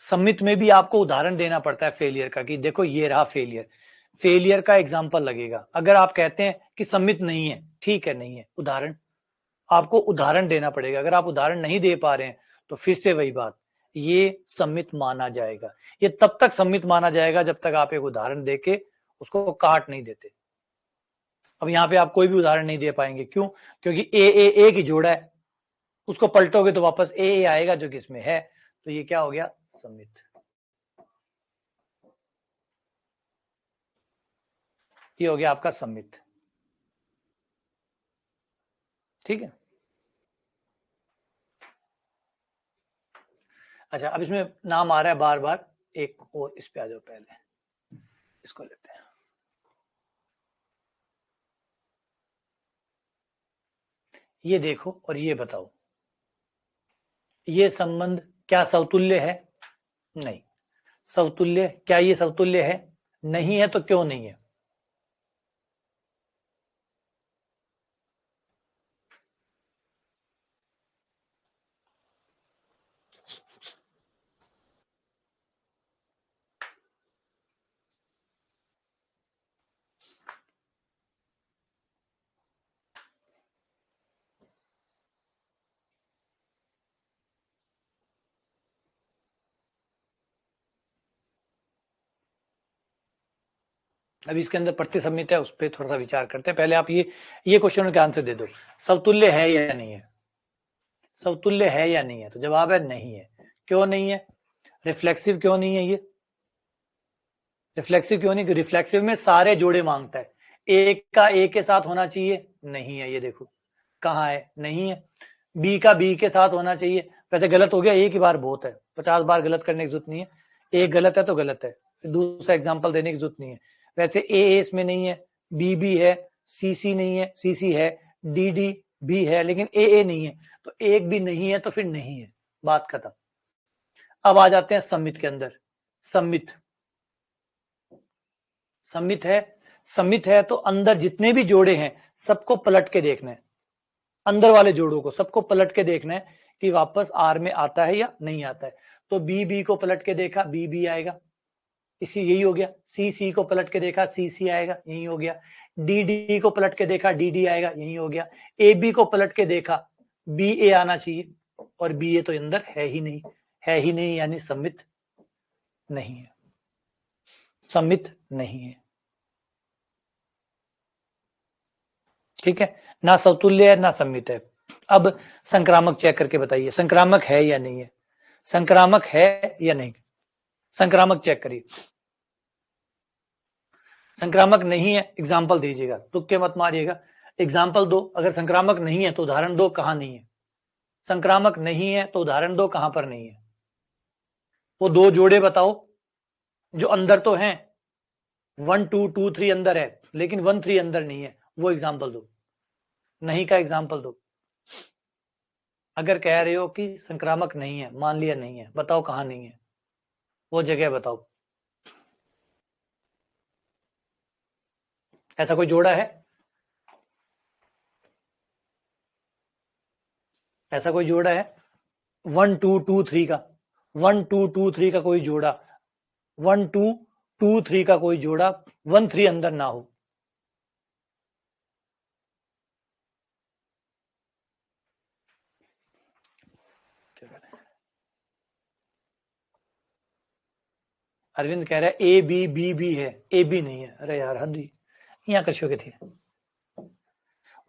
सम्मित में भी आपको उदाहरण देना पड़ता है फेलियर का, कि देखो ये रहा फेलियर, फेलियर का एग्जाम्पल लगेगा। अगर आप कहते हैं कि सम्मित नहीं है, ठीक है नहीं है, उदाहरण, आपको उदाहरण देना पड़ेगा। अगर आप उदाहरण नहीं दे पा रहे हैं तो फिर से वही बात, ये सम्मित माना जाएगा। ये तब तक सम्मित माना जाएगा जब तक आप एक उदाहरण देके उसको काट नहीं देते। अब यहाँ पे आप कोई भी उदाहरण नहीं दे पाएंगे, क्यों? क्योंकि ए की जोड़ा है, उसको पलटोगे तो वापस ए आएगा जो कि इसमें है, तो ये क्या हो गया? सम्मित। ये हो गया आपका सम्मित, ठीक है। अच्छा अब इसमें नाम आ रहा है बार बार, एक और इस पे आ जाओ, पहले इसको लेते हैं। ये देखो और ये बताओ, ये संबंध क्या समतुल्य है? नहीं। समतुल्य, क्या ये समतुल्य है? नहीं है, तो क्यों नहीं है? अब इसके अंदर प्रतिसम्मित है, उस पर थोड़ा सा विचार करते हैं। पहले आप ये क्वेश्चन का आंसर दे दो, समतुल्य है या नहीं है? समतुल्य है या नहीं है? तो जवाब है नहीं है। क्यों नहीं है? रिफ्लेक्सिव क्यों नहीं है? ये रिफ्लेक्सिव क्यों नहीं? रिफ्लेक्सिव में सारे जोड़े मांगता है, एक का ए के साथ होना चाहिए, नहीं है, ये देखो कहाँ है, नहीं है। बी का बी के साथ होना चाहिए, वैसे गलत हो गया, एक ही बार बहुत है, 50 बार गलत करने की जरूरत नहीं है, एक गलत है तो गलत है, फिर दूसरा एग्जाम्पल देने की जरूरत नहीं है। वैसे ए इसमें नहीं है, बी है, सी नहीं है, सी है, डी भी है, लेकिन ए नहीं है, तो एक भी नहीं है तो फिर नहीं है, बात खत्म। अब आ जाते हैं सम्मित के अंदर। सम्मित, सम्मित है, सम्मित है तो अंदर जितने भी जोड़े हैं सबको पलट के देखना है, अंदर वाले जोड़ों को सबको पलट के देखना है कि वापस आर में आता है या नहीं आता है। तो बी को पलट के देखा, बी आएगा, इसी यही हो गया। सी को पलट के देखा, सी आएगा, यही हो गया। डी को पलट के देखा, डी आएगा, यही हो गया। ए बी को पलट के देखा, बी ए आना चाहिए, और बी ए तो अंदर है ही नहीं, यानी सम्मित नहीं है, सम्मित नहीं है। ठीक है, ना समतुल्य है ना सम्मित है। अब संक्रामक चेक करके बताइए, संक्रामक है या नहीं है, संक्रामक है या नहीं, संक्रामक चेक करिए। संक्रामक नहीं है, एग्जाम्पल दीजिएगा, तुक्के मत मारिएगा, एग्जाम्पल दो। अगर संक्रामक नहीं है तो उदाहरण दो कहां नहीं है, संक्रामक नहीं है तो उदाहरण दो कहां पर नहीं है। वो दो जोड़े बताओ जो अंदर तो हैं, 1 2 2 3 अंदर है लेकिन 1 3 अंदर नहीं है, वो एग्जाम्पल दो, नहीं का एग्जाम्पल दो। अगर कह रहे हो कि संक्रामक नहीं है, मान लिया नहीं है, बताओ कहां नहीं है, वो जगह बताओ। ऐसा कोई जोड़ा है, ऐसा कोई जोड़ा है 1 2 2 3 का, 1 2 2 3 का कोई जोड़ा, 1 2 2 3 का कोई जोड़ा 1 3 अंदर ना हो। अरविंद कह रहा है ए बी बी बी है, ए बी नहीं है। अरे यार हद ही, यहाँ कर चुके थे।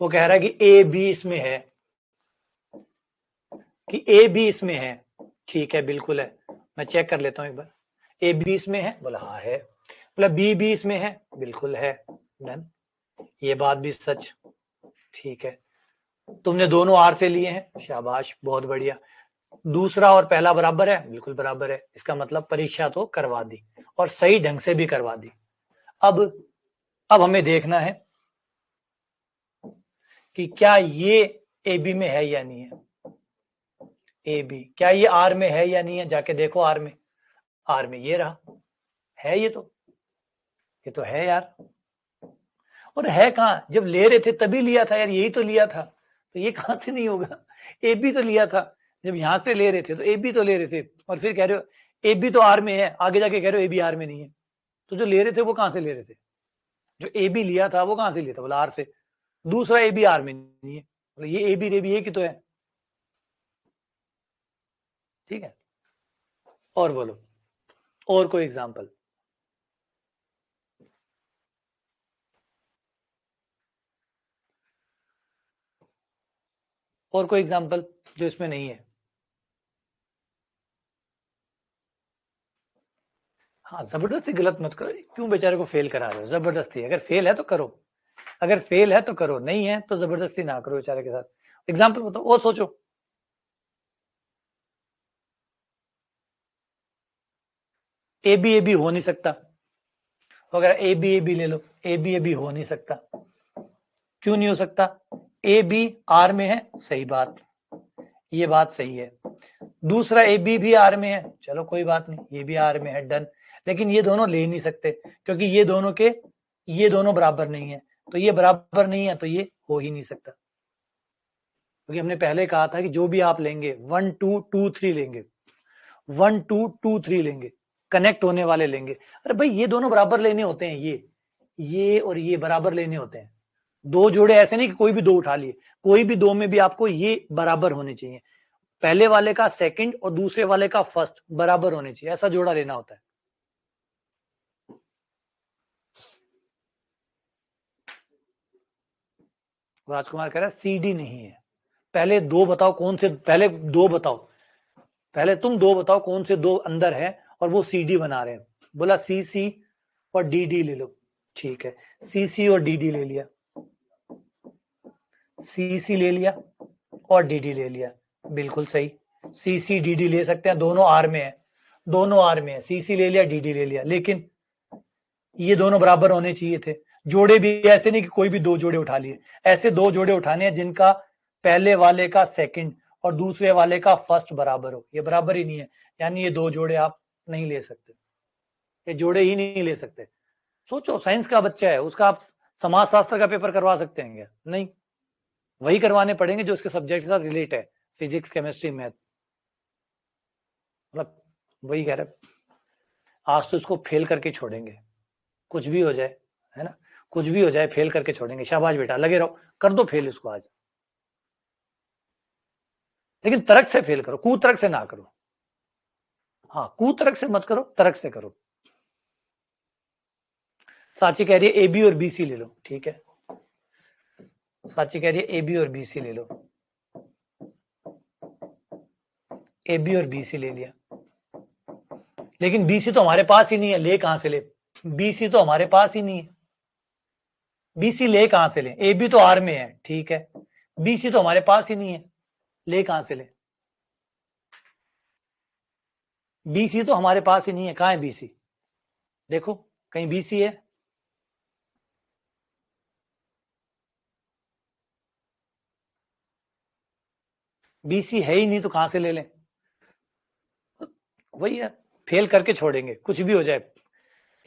वो कह रहा है कि ए बी इसमें है, कि ए बी इसमें है। ठीक है, बिल्कुल है, मैं चेक कर लेता हूँ एक बार। ए बी इसमें है, बोला हाँ है। बोला बी बी इसमें है, बिल्कुल है। डन, ये बात भी सच। ठीक है, तुमने दोनों आर से लिए हैं, शाबाश, बहुत बढ़िया। दूसरा और पहला बराबर है, बिल्कुल बराबर है। इसका मतलब परीक्षा तो करवा दी और सही ढंग से भी करवा दी। अब हमें देखना है कि क्या ये ए बी में है या नहीं है। ए बी क्या ये आर में है या नहीं है, जाके देखो आर में। आर में ये रहा, है ये तो है यार। और है कहाँ, जब ले रहे थे तभी लिया था यार, यही तो लिया था, तो ये कहां से नहीं होगा। ए बी तो लिया था, जब यहां से ले रहे थे तो ए बी तो ले रहे थे, और फिर कह रहे हो ए बी तो आर में है, आगे जाके कह रहे हो ए बी आर में नहीं है। तो जो ले रहे थे वो कहां से ले रहे थे, जो ए बी लिया था वो कहां से लिया था, बोला आर से। दूसरा ए बी आर में नहीं है, बोला ये ए बी रे बी एक ही तो है। ठीक है, और बोलो, और कोई एग्जाम्पल। और कोई एग्जाम्पल जो इसमें नहीं है। हाँ, जबरदस्ती गलत मत करो, क्यों बेचारे को फेल करा रहे हो जबरदस्ती। अगर फेल है तो करो, अगर फेल है तो करो, नहीं है तो जबरदस्ती ना करो बेचारे के साथ। एग्जाम्पल बताओ, वो सोचो। ए बी हो नहीं सकता, अगर ए बी ले लो, ए बी हो नहीं सकता। क्यों नहीं हो सकता, ए बी आर में है, सही बात, ये बात सही है। दूसरा ए बी भी आर में है, चलो कोई बात नहीं, ये भी आर में है, डन। लेकिन ये दोनों ले नहीं सकते, क्योंकि ये दोनों बराबर नहीं है, तो ये बराबर नहीं है तो ये हो ही नहीं सकता। क्योंकि हमने पहले कहा था कि जो भी आप लेंगे 1 2 2 3 लेंगे, 1 2 2 3 लेंगे, कनेक्ट होने वाले लेंगे। अरे भाई ये दोनों बराबर लेने होते हैं, ये और ये बराबर लेने होते हैं। दो जोड़े ऐसे नहीं कि कोई भी दो उठा लिए, कोई भी दो में भी आपको ये बराबर होने चाहिए, पहले वाले का सेकंड और दूसरे वाले का फर्स्ट बराबर होने चाहिए, ऐसा जोड़ा लेना होता है। राजकुमार कह रहा है सी डी नहीं है। पहले दो बताओ कौन से, पहले दो बताओ, पहले तुम दो बताओ कौन से दो अंदर है और वो सी डी बना रहे हैं। बोला सी सी और डी डी ले लो, ठीक है, सी सी और डी डी ले लिया, सी सी ले लिया और डी डी ले लिया, बिल्कुल सही। सी सी डी डी ले सकते हैं, दोनों आर में है, दोनों आर में है, सी सी ले लिया डी डी ले लिया, लेकिन ये दोनों बराबर होने चाहिए थे। जोड़े भी ऐसे नहीं कि कोई भी दो जोड़े उठा लिए, ऐसे दो जोड़े उठाने हैं जिनका पहले वाले का सेकंड और दूसरे वाले का फर्स्ट बराबर हो, ये बराबर ही नहीं है, यानी ये दो जोड़े आप नहीं ले सकते, ये जोड़े ही नहीं ले सकते। सोचो, साइंस का बच्चा है, उसका आप समाज शास्त्र का पेपर करवा सकते हैं क्या, नहीं, वही करवाने पड़ेंगे जो उसके सब्जेक्ट के साथ रिलेट है, फिजिक्स केमिस्ट्री मैथ। मतलब वही कह रहे, आज तो इसको फेल करके छोड़ेंगे, कुछ भी हो जाए, है ना, कुछ भी हो जाए फेल करके छोड़ेंगे। शाबाश बेटा, लगे रहो, कर दो फेल इसको आज। लेकिन तर्क से फेल करो, कुतर्क से ना करो। हाँ, कुतर्क से मत करो, तर्क से करो। साची कह रही है ए बी और बी सी ले लो, ठीक है। साची कह रही है ए बी और बी सी ले लो, ए बी और बी सी ले लिया, लेकिन बी सी तो हमारे पास ही नहीं है, ले कहां से ले? बी सी तो हमारे पास ही नहीं है, बी सी ले कहां से ले? ए बी तो आर में है, ठीक है, बी सी तो हमारे पास ही नहीं है, ले कहां से ले? बी सी तो हमारे पास ही नहीं है, कहां है बी सी? देखो कहीं बी सी है? बी सी है ही नहीं तो कहां से ले लें? वही है, फेल करके छोड़ेंगे, कुछ भी हो जाए,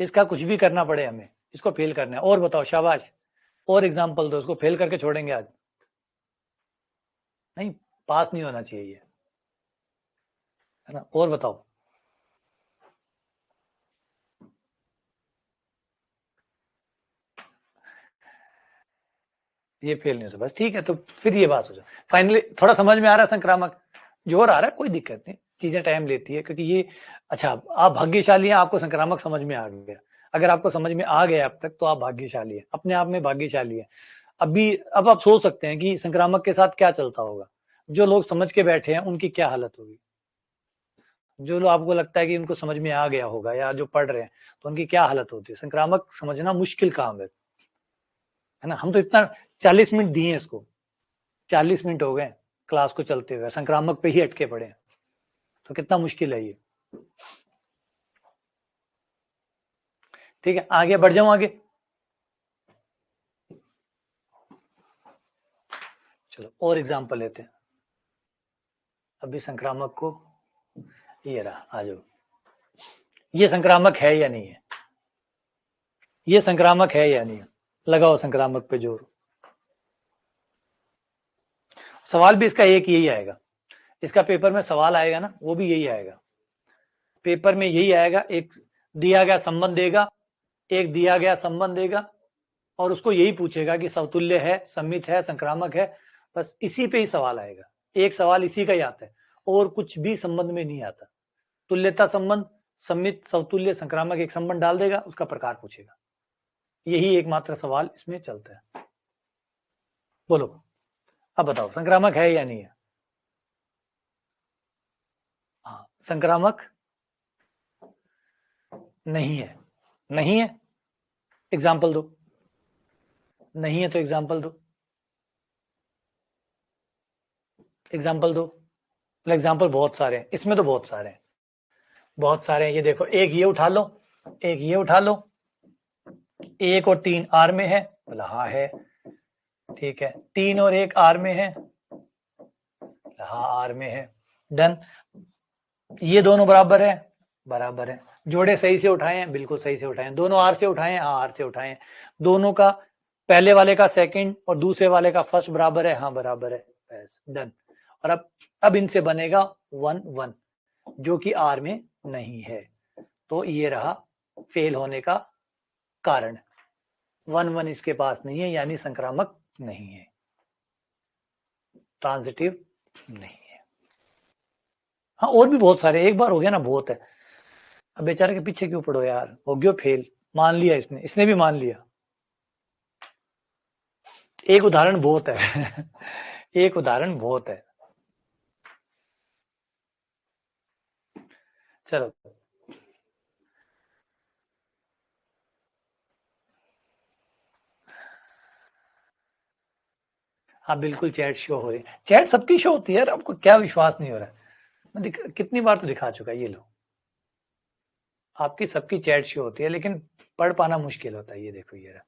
इसका कुछ भी करना पड़े हमें, इसको फेल करना है। और बताओ, शाबाश, और एग्जाम्पल दो, इसको फेल करके छोड़ेंगे आज। नहीं, पास नहीं होना चाहिए, है ना? और बताओ, ये फेल नहीं हो सकता, बस ठीक है। तो फिर ये बात हो जाए, फाइनली थोड़ा समझ में आ रहा है संक्रामक जोर आ रहा है, कोई दिक्कत नहीं, चीजें टाइम लेती है, क्योंकि ये अच्छा, आप भाग्यशाली हैं, आपको संक्रामक समझ में आ गया। अगर आपको समझ में आ गया अब तक तो आप भाग्यशाली है, अपने आप में भाग्यशाली है। अब आप सोच सकते हैं कि संक्रामक के साथ क्या चलता होगा, जो लोग समझ के बैठे हैं उनकी क्या हालत होगी, जो लोग आपको लगता है कि उनको समझ में आ गया होगा या जो पढ़ रहे हैं तो उनकी क्या हालत होती है। संक्रामक समझना मुश्किल काम है ना? हम तो इतना 40 मिनट दिए इसको, 40 मिनट हो गए क्लास को चलते हुए, संक्रामक पे ही अटके पड़े हैं, तो कितना मुश्किल है ये। ठीक है, आगे बढ़ जाऊं आगे। चलो और एग्जांपल लेते हैं। अभी संक्रामक को, ये रहा, आ जाओ। ये संक्रामक है या नहीं है? ये संक्रामक है या नहीं है? लगाओ संक्रामक पे जोर। सवाल भी इसका एक यही आएगा, इसका पेपर में सवाल आएगा ना, वो भी यही आएगा, पेपर में यही आएगा। एक दिया गया संबंध देगा, एक दिया गया संबंध देगा, और उसको यही पूछेगा कि समतुल्य है, सम्मित है, संक्रामक है, बस इसी पे ही सवाल आएगा। एक सवाल इसी का ही आता है, और कुछ भी संबंध में नहीं आता। तुल्यता संबंध, सम्मित, समतुल्य, संक्रामक, एक संबंध डाल देगा, उसका प्रकार पूछेगा। यही एकमात्र सवाल इसमें चलता है। बोलो, अब बताओ संक्रामक है या नहीं है? हाँ, संक्रामक नहीं है। नहीं है, एग्जाम्पल दो। नहीं है तो एग्जाम्पल दो, एग्जाम्पल दो। एग्जाम्पल बहुत सारे हैं इसमें, तो बहुत सारे हैं, बहुत सारे हैं। ये देखो, एक ये उठा लो, एक ये उठा लो, 1 और 3 आर में है, बोला हाँ है, ठीक है। 3 और 1 आर में है, हाँ आर में है, डन। ये दोनों बराबर है, बराबर है। जोड़े सही से उठाए हैं, बिल्कुल सही से उठाए हैं। दोनों आर से उठाए हैं, हाँ आर से उठाए हैं। दोनों का, पहले वाले का सेकंड और दूसरे वाले का फर्स्ट बराबर है, हाँ बराबर है, बस डन। और अब इनसे बनेगा 1 1, जो कि आर में नहीं है, तो ये रहा फेल होने का कारण। 1 1 इसके पास नहीं है, यानी संक्रामक नहीं है, ट्रांजिटिव नहीं है। हाँ, और भी बहुत सारे, एक बार हो गया ना बहुत है। अब बेचारे के पीछे क्यों पड़ो यार, हो गया फेल, मान लिया इसने भी मान लिया। एक उदाहरण बहुत है एक उदाहरण बहुत है। चलो, हाँ बिल्कुल, चैट शो हो रही है, चैट सबकी शो होती है यार, आपको क्या विश्वास नहीं हो रहा है? मैं कितनी बार तो दिखा चुका, ये लो, आपकी सबकी चैट शो होती है, लेकिन पढ़ पाना मुश्किल होता है। ये देखो, ये रहा,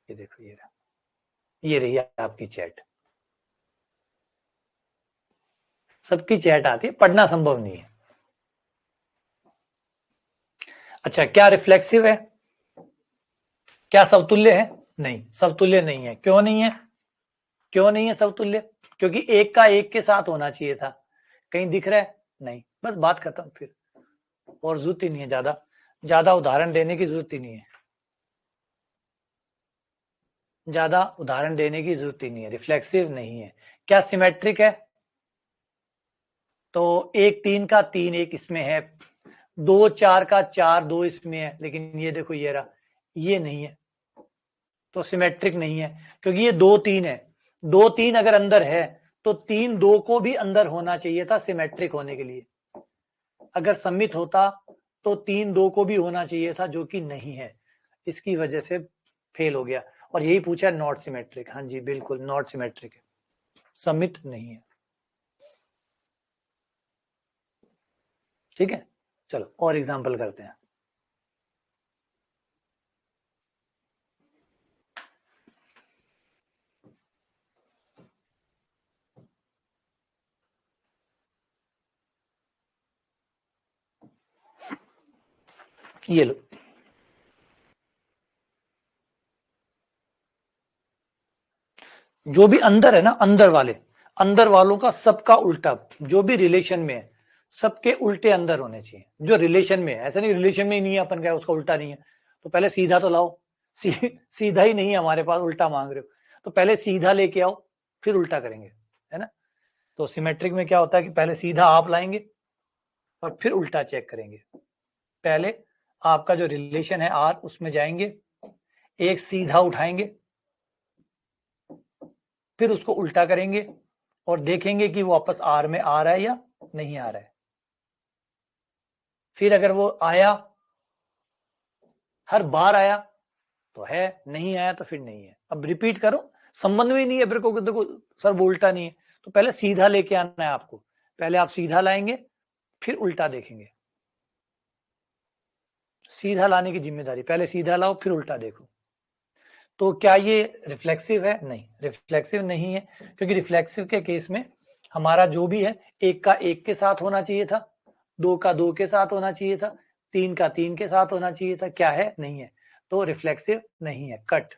ये देखो, ये रहा, ये रही आपकी चैट, सबकी चैट आती है, पढ़ना संभव नहीं है। अच्छा, क्या रिफ्लेक्सिव है? क्या समतुल्य है? नहीं, समतुल्य नहीं है। क्यों नहीं है? क्यों नहीं है समतुल्य? क्योंकि एक का एक के साथ होना चाहिए था। कहीं दिख रहा है? नहीं, बस बात खत्म। फिर और जरूरत ही नहीं है, ज्यादा ज्यादा उदाहरण देने की जरूरत ही नहीं है, ज्यादा उदाहरण देने की जरूरत ही नहीं है। रिफ्लेक्सिव नहीं है। क्या सिमेट्रिक है? तो 1 3 का 3 एक इसमें है, 2 4 का 4 2 इसमें है, लेकिन ये देखो ये रहा, ये नहीं है, तो सिमेट्रिक नहीं है, क्योंकि ये 2 3 है। 2 3 अगर अंदर है तो 3 2 को भी अंदर होना चाहिए था सिमेट्रिक होने के लिए। अगर सममित होता तो 3 2 को भी होना चाहिए था, जो कि नहीं है, इसकी वजह से फेल हो गया। और यही पूछा नॉट सिमेट्रिक। हाँ जी बिल्कुल नॉट सिमेट्रिक है, सममित नहीं है। ठीक है, चलो और एग्जांपल करते हैं। ये लो, जो भी अंदर है ना, अंदर वालों का सबका उल्टा, जो भी रिलेशन में है सबके उल्टे अंदर होने चाहिए, जो रिलेशन में है। ऐसा नहीं रिलेशन में ही नहीं है अपन का उसका उल्टा नहीं है, तो पहले सीधा तो लाओ। सीधा ही नहीं है हमारे पास, उल्टा मांग रहे हो, तो पहले सीधा लेके आओ फिर उल्टा करेंगे, है ना। तो सिमेट्रिक में क्या होता है कि पहले सीधा आप लाएंगे और फिर उल्टा चेक करेंगे। पहले आपका जो रिलेशन है आर, उसमें जाएंगे, एक सीधा उठाएंगे, फिर उसको उल्टा करेंगे और देखेंगे कि वो वापस आर में आ रहा है या नहीं आ रहा है। फिर अगर वो आया, हर बार आया तो है, नहीं आया तो फिर नहीं है। अब रिपीट करो, संबंध में ही नहीं है फिर को, देखो सर वो उल्टा नहीं है, तो पहले सीधा लेके आना है आपको। पहले आप सीधा लाएंगे फिर उल्टा देखेंगे, सीधा लाने की जिम्मेदारी, पहले सीधा लाओ फिर उल्टा देखो। तो क्या ये रिफ्लेक्सिव है? नहीं, रिफ्लेक्सिव नहीं है, क्योंकि रिफ्लेक्सिव के केस में हमारा जो भी है, एक का एक के साथ होना चाहिए था, दो का दो के साथ होना चाहिए था, तीन का तीन के साथ होना चाहिए था। क्या है? नहीं है, तो रिफ्लेक्सिव नहीं है, कट,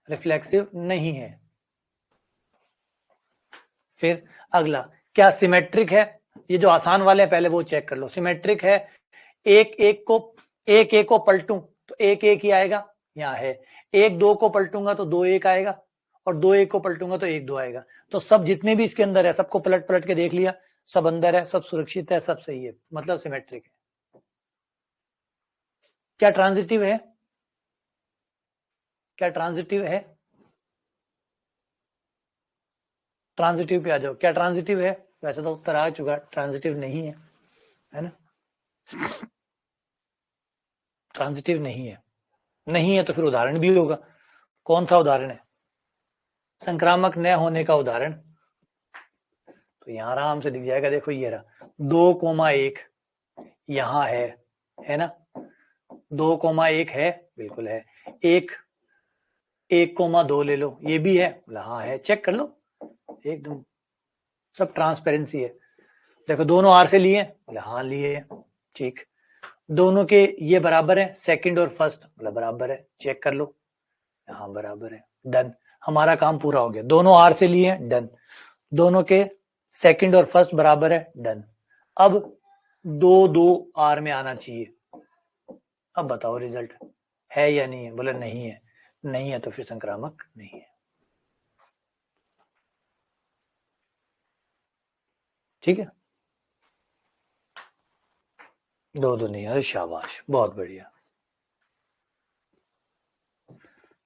रिफ्लेक्सिव नहीं है। फिर अगला, क्या सिमेट्रिक है? ये जो आसान वाले हैं पहले वो चेक कर लो। सिमेट्रिक है, एक एक को पलटूं तो एक एक ही आएगा, यहाँ है। एक दो को पलटूंगा तो दो एक आएगा, और दो एक को पलटूंगा तो एक दो आएगा। तो सब जितने भी इसके अंदर है सबको पलट पलट के देख लिया, सब अंदर है, सब सुरक्षित है, सब सही है, मतलब सिमेट्रिक है। क्या ट्रांजिटिव है? क्या ट्रांजिटिव है? ट्रांजिटिव पे आ जाओ, क्या ट्रांजिटिव है? वैसे तो उत्तर आ चुका, ट्रांजिटिव नहीं है ना। ट्रांजिटिव नहीं है, नहीं है तो फिर उदाहरण भी होगा। कौन सा उदाहरण है? संक्रामक न होने का उदाहरण, तो यहां आराम से दिख जाएगा। देखो ये रहा, 2,1 यहां है ना, 2,1 है, बिल्कुल है। 1,2 ले लो, ये भी है, हाँ है, चेक कर लो, एकदम सब ट्रांसपेरेंसी है। देखो दोनों आर से लिए, बोले हाँ लिए, ठीक। दोनों के ये बराबर है, सेकंड और फर्स्ट, मतलब बराबर है, चेक कर लो, हाँ बराबर है, डन, हमारा काम पूरा हो गया। दोनों आर से लिए, डन। दोनों के सेकंड और फर्स्ट बराबर है, डन। अब दो दो आर में आना चाहिए। अब बताओ रिजल्ट है या नहीं है? बोले नहीं है, नहीं है तो फिर संक्रामक नहीं है। ठीक है, दो दो नहीं है, शाबाश, बहुत बढ़िया,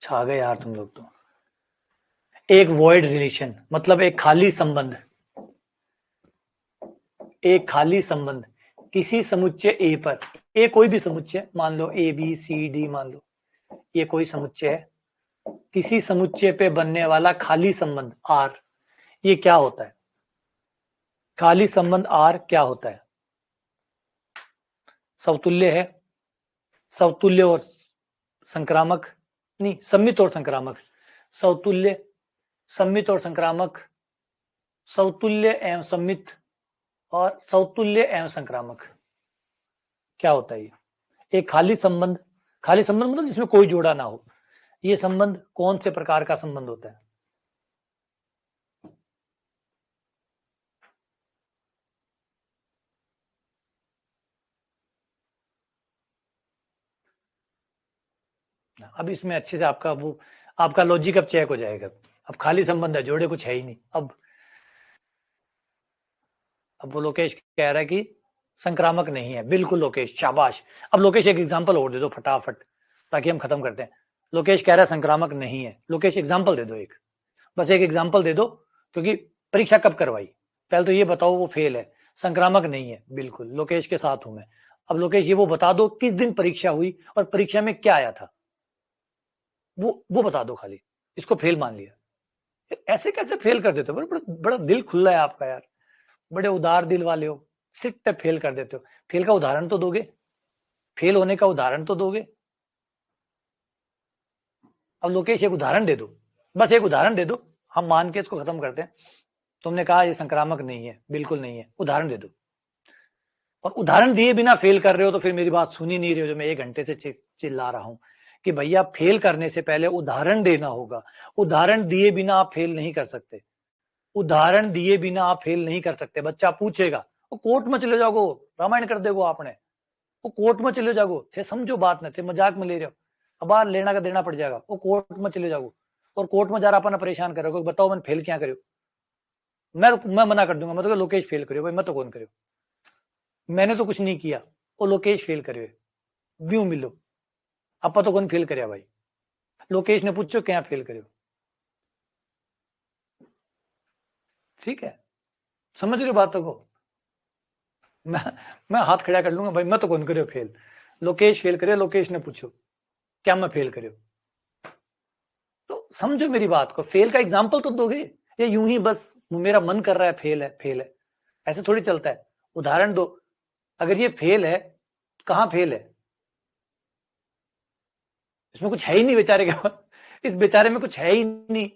छा गए यार तुम लोग तो। एक वॉइड रिलेशन मतलब एक खाली संबंध, एक खाली संबंध किसी समुच्चय ए पर, ए कोई भी समुच्चय, मान लो ए बी सी डी, मान लो ये कोई समुच्चय है, किसी समुच्चय पे बनने वाला खाली संबंध आर, ये क्या होता है? खाली संबंध आर क्या होता है? समतुल्य है, समतुल्य और संक्रामक, नहीं सम्मित और संक्रामक, समतुल्य, सम्मित और संक्रामक, समतुल्य एवं सम्मित, और समतुल्य एवं संक्रामक। क्या होता है ये? एक खाली संबंध, खाली संबंध मतलब जिसमें कोई जोड़ा ना हो। ये संबंध कौन से प्रकार का संबंध होता है? अब इसमें अच्छे से आपका वो, आपका लॉजिक अब चेक हो जाएगा। अब खाली संबंध है, जोड़े कुछ है ही नहीं। अब अब वो लोकेश कह रहा है कि संक्रामक नहीं है। बिल्कुल लोकेश, शाबाश। अब लोकेश एक एग्जाम्पल और दे दो फटाफट, ताकि हम खत्म करते हैं। लोकेश कह रहा है संक्रामक नहीं है। लोकेश एग्जाम्पल दे दो एक, बस एक एग्जाम्पल दे दो, क्योंकि परीक्षा कब करवाई, पहले तो ये बताओ वो फेल है, संक्रामक नहीं है। बिल्कुल लोकेश के साथ हूं मैं। अब लोकेश ये वो बता दो किस दिन परीक्षा हुई और परीक्षा में क्या आया था, वो बता दो खाली। इसको फेल मान लिया। ऐसे कैसे फेल कर देते हो? बड़ा दिल खुला है आपका यार, बड़े उदार दिल वाले हो, सिट पे फेल कर देते हो। फेल का उदाहरण तो दोगे, फेल होने का उदाहरण तो दोगे। अब लोकेश एक उदाहरण दे दो, बस एक उदाहरण दे दो, हम मान के इसको खत्म करते हैं। तुमने कहा ये संक्रामक नहीं है, बिल्कुल नहीं है, उदाहरण दे दो। और उदाहरण दिए बिना फेल कर रहे हो तो फिर मेरी बात सुन ही नहीं रहे हो, जो मैं 1 घंटे से चिल्ला रहा हूं कि भैया फेल करने से पहले उदाहरण देना होगा। उदाहरण दिए बिना आप फेल नहीं कर सकते। उदाहरण दिए बिना आप फेल नहीं कर सकते। बच्चा पूछेगा, वो कोर्ट में चले जाओ, रामायण कर देगो आपने, वो कोर्ट में चले जाओ, थे समझो बात न थे, मजाक में ले रहे हो, अब लेना का देना पड़ जाएगा, वो कोर्ट में चले जाओ। और कोर्ट में जा रहा अपना परेशान करोगे, बताओ मैंने फेल क्या करो। मैं मना कर दूंगा, मैं तो लोकेश फेल करियो भाई, मैं तो कौन करियो, मैंने तो कुछ नहीं किया, वो लोकेश फेल करियो, व्यू मिलो आप तो कौन फेल करे भाई। लोकेश ने पूछो क्या फेल करियो, ठीक है, समझ रहे हो बातों को। मैं हाथ खड़ा कर लूंगा भाई, मैं तो कौन करियो फेल, लोकेश फेल करे, लोकेश ने पूछो क्या मैं फेल करियो। तो समझो मेरी बात को, फेल का एग्जाम्पल तो दोगे, या यूं ही बस मेरा मन कर रहा है फेल है फेल है, ऐसे थोड़ी चलता है। उदाहरण दो, अगर ये फेल है कहां फेल है, इसमें कुछ है ही नहीं बेचारे का, इस बेचारे में कुछ है ही नहीं,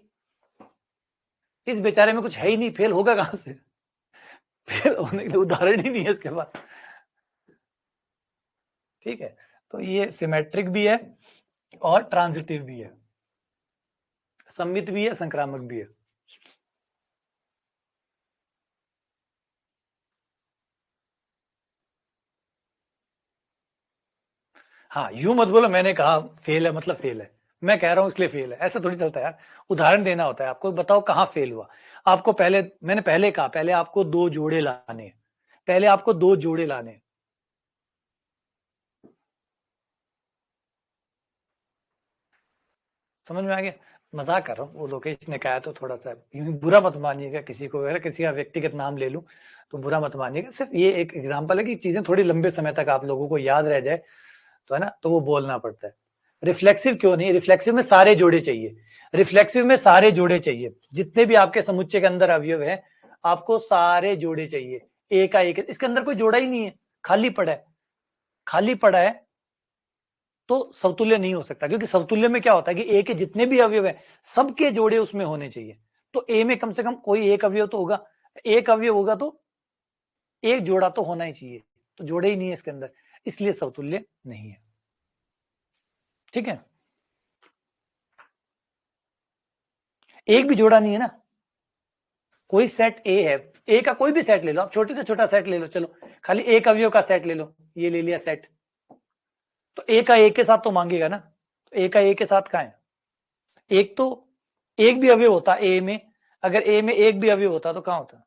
इस बेचारे में कुछ है ही नहीं, फेल होगा कहां से, फेल होने के लिए उदाहरण ही नहीं है इसके पास, ठीक है। तो ये सिमेट्रिक भी है और ट्रांजिटिव भी है, सम्मित भी है, संक्रामक भी है। हाँ, यूं मत बोलो मैंने कहा फेल है मतलब फेल है, मैं कह रहा हूं इसलिए फेल है, ऐसा थोड़ी चलता है यार। उदाहरण देना होता है आपको, बताओ कहां फेल हुआ। आपको पहले, मैंने पहले कहा, पहले आपको 2 जोड़े लाने हैं, पहले आपको 2 जोड़े लाने हैं। समझ में आ गया, मजाक कर रहा हूँ, वो लोकेश ने कहा तो थोड़ा सा यूं बुरा मत मानिएगा, किसी को अगर किसी का व्यक्तिगत नाम ले लूं तो बुरा मत मानिएगा। सिर्फ ये एक एग्जांपल है कि चीजें थोड़ी लंबे समय तक आप लोगों को याद रह जाए, तो है ना, तो वो बोलना पड़ता है। रिफ्लेक्सिव क्यों नहीं, रिफ्लेक्सिव में सारे जोड़े चाहिए, रिफ्लेक्सिव में सारे जोड़े चाहिए, जितने भी आपके समुच्चय के अंदर अवयव है आपको सारे जोड़े चाहिए, एक का एक। इसके अंदर कोई जोड़ा ही नहीं है, खाली पड़ा है, खाली पड़ा है, तो समतुल्य नहीं हो सकता। क्योंकि समतुल्य में क्या होता है कि ए के जितने भी अवयव है सबके जोड़े उसमें होने चाहिए, तो ए में कम से कम कोई एक अवयव तो होगा, एक अवयव होगा तो एक जोड़ा तो होना ही चाहिए, तो जोड़े ही नहीं है इसके अंदर, इसलिए समतुल्य नहीं है, ठीक है। एक भी जोड़ा नहीं है ना, कोई सेट ए है, ए का कोई भी सेट ले लो आप, छोटे से छोटा सेट ले लो, चलो खाली एक अवयव का सेट ले लो, ये ले लिया सेट, तो ए का एक के साथ तो मांगेगा ना, तो ए का एक के साथ कहां है, एक तो एक भी अवयव होता ए में, अगर ए में एक भी अवयव होता तो कहां होता,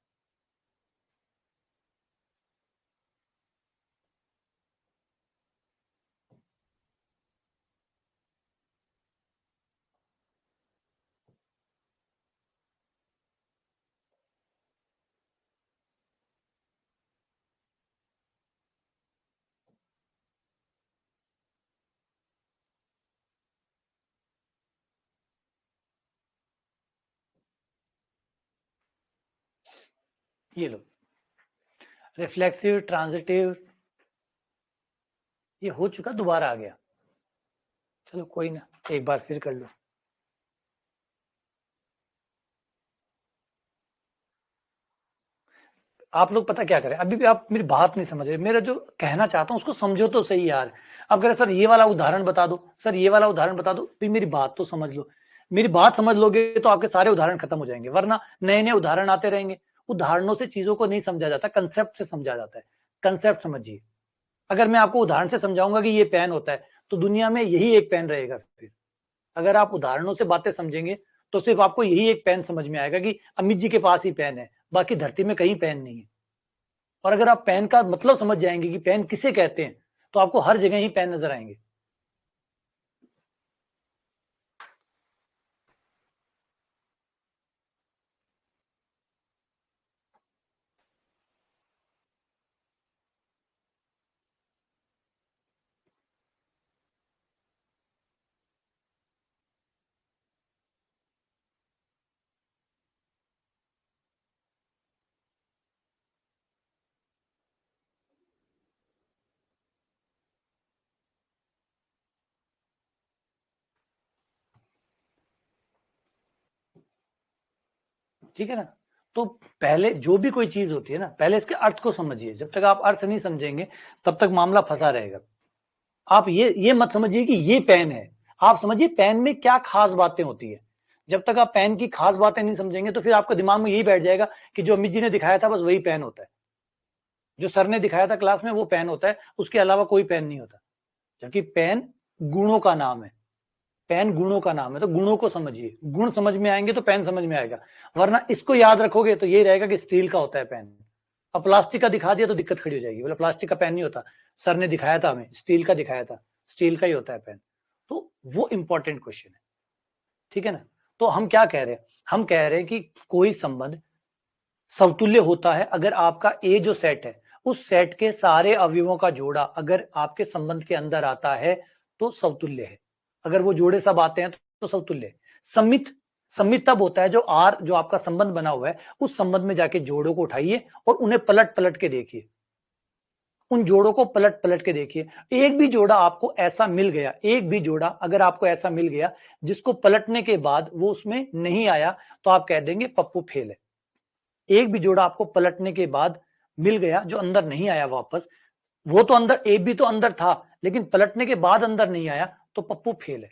ये लो रिफ्लेक्सिव ट्रांजिटिव, ये हो चुका, दोबारा आ गया, चलो कोई ना, एक बार फिर कर लो। आप लोग पता क्या करें, अभी भी आप मेरी बात नहीं समझ रहे, मेरा जो कहना चाहता हूं उसको समझो तो सही यार। आप कह रहे सर ये वाला उदाहरण बता दो, सर ये वाला उदाहरण बता दो, फिर मेरी बात तो समझ लो। मेरी बात समझ लोगे तो आपके सारे उदाहरण खत्म हो जाएंगे, वरना नए नए उदाहरण आते रहेंगे। उदाहरणों से चीजों को नहीं समझा जाता, कंसेप्ट से समझा जाता है, कंसेप्ट समझिए। अगर मैं आपको उदाहरण से समझाऊंगा कि ये पेन होता है, तो दुनिया में यही एक पेन रहेगा। फिर अगर आप उदाहरणों से बातें समझेंगे तो सिर्फ आपको यही एक पेन समझ में आएगा कि अमित जी के पास ही पेन है, बाकी धरती में कहीं पेन नहीं है। और अगर आप पेन का मतलब समझ जाएंगे कि पेन किसे कहते हैं, तो आपको हर जगह ही पेन नजर आएंगे। ठीक है ना? तो पहले जो भी कोई चीज होती है ना, पहले इसके अर्थ को समझिए। जब तक आप अर्थ नहीं समझेंगे तब तक मामला फंसा रहेगा। आप ये मत समझिए कि ये पेन है, आप समझिए पेन में क्या खास बातें होती है। जब तक आप पेन की खास बातें नहीं समझेंगे तो फिर आपके दिमाग में यही बैठ जाएगा कि जो अमित जी ने दिखाया था बस वही पेन होता है, जो सर ने दिखाया था क्लास में वो पेन होता है, उसके अलावा कोई पेन नहीं होता। जबकि पेन गुणों का नाम है, पेन गुणों का नाम है। तो गुणों को समझिए, गुण समझ में आएंगे तो पेन समझ में आएगा। वरना इसको याद रखोगे तो ये रहेगा कि स्टील का होता है पेन। अब प्लास्टिक का दिखा दिया तो दिक्कत खड़ी हो जाएगी, बोले प्लास्टिक का पेन नहीं होता, सर ने दिखाया था हमें, स्टील का दिखाया था, स्टील का ही होता है पेन। तो वो इंपॉर्टेंट क्वेश्चन है। ठीक है ना? तो हम क्या कह रहे हैं, हम कह रहे हैं कि कोई संबंध समतुल्य होता है अगर आपका ए जो सेट है उस सेट के सारे अवयवों का जोड़ा अगर आपके संबंध के अंदर आता है तो समतुल्य है। अगर वो जोड़े सब आते हैं तो समतुल्य है। सम्मित सम्मित तब होता है जो आर जो आपका संबंध बना हुआ है उस संबंध में जाके जोड़ों को उठाइए और उन्हें पलट पलट के देखिए, उन जोड़ों को पलट पलट के देखिए। एक भी जोड़ा आपको ऐसा मिल गया, एक भी जोड़ा अगर आपको ऐसा मिल गया जिसको पलटने के बाद वो उसमें नहीं आया, तो आप कह देंगे पप्पू फेल है। एक भी जोड़ा आपको पलटने के बाद मिल गया जो अंदर नहीं आया वापस, वो तो अंदर एक भी तो अंदर था लेकिन पलटने के बाद अंदर नहीं आया, तो पप्पू फेल है।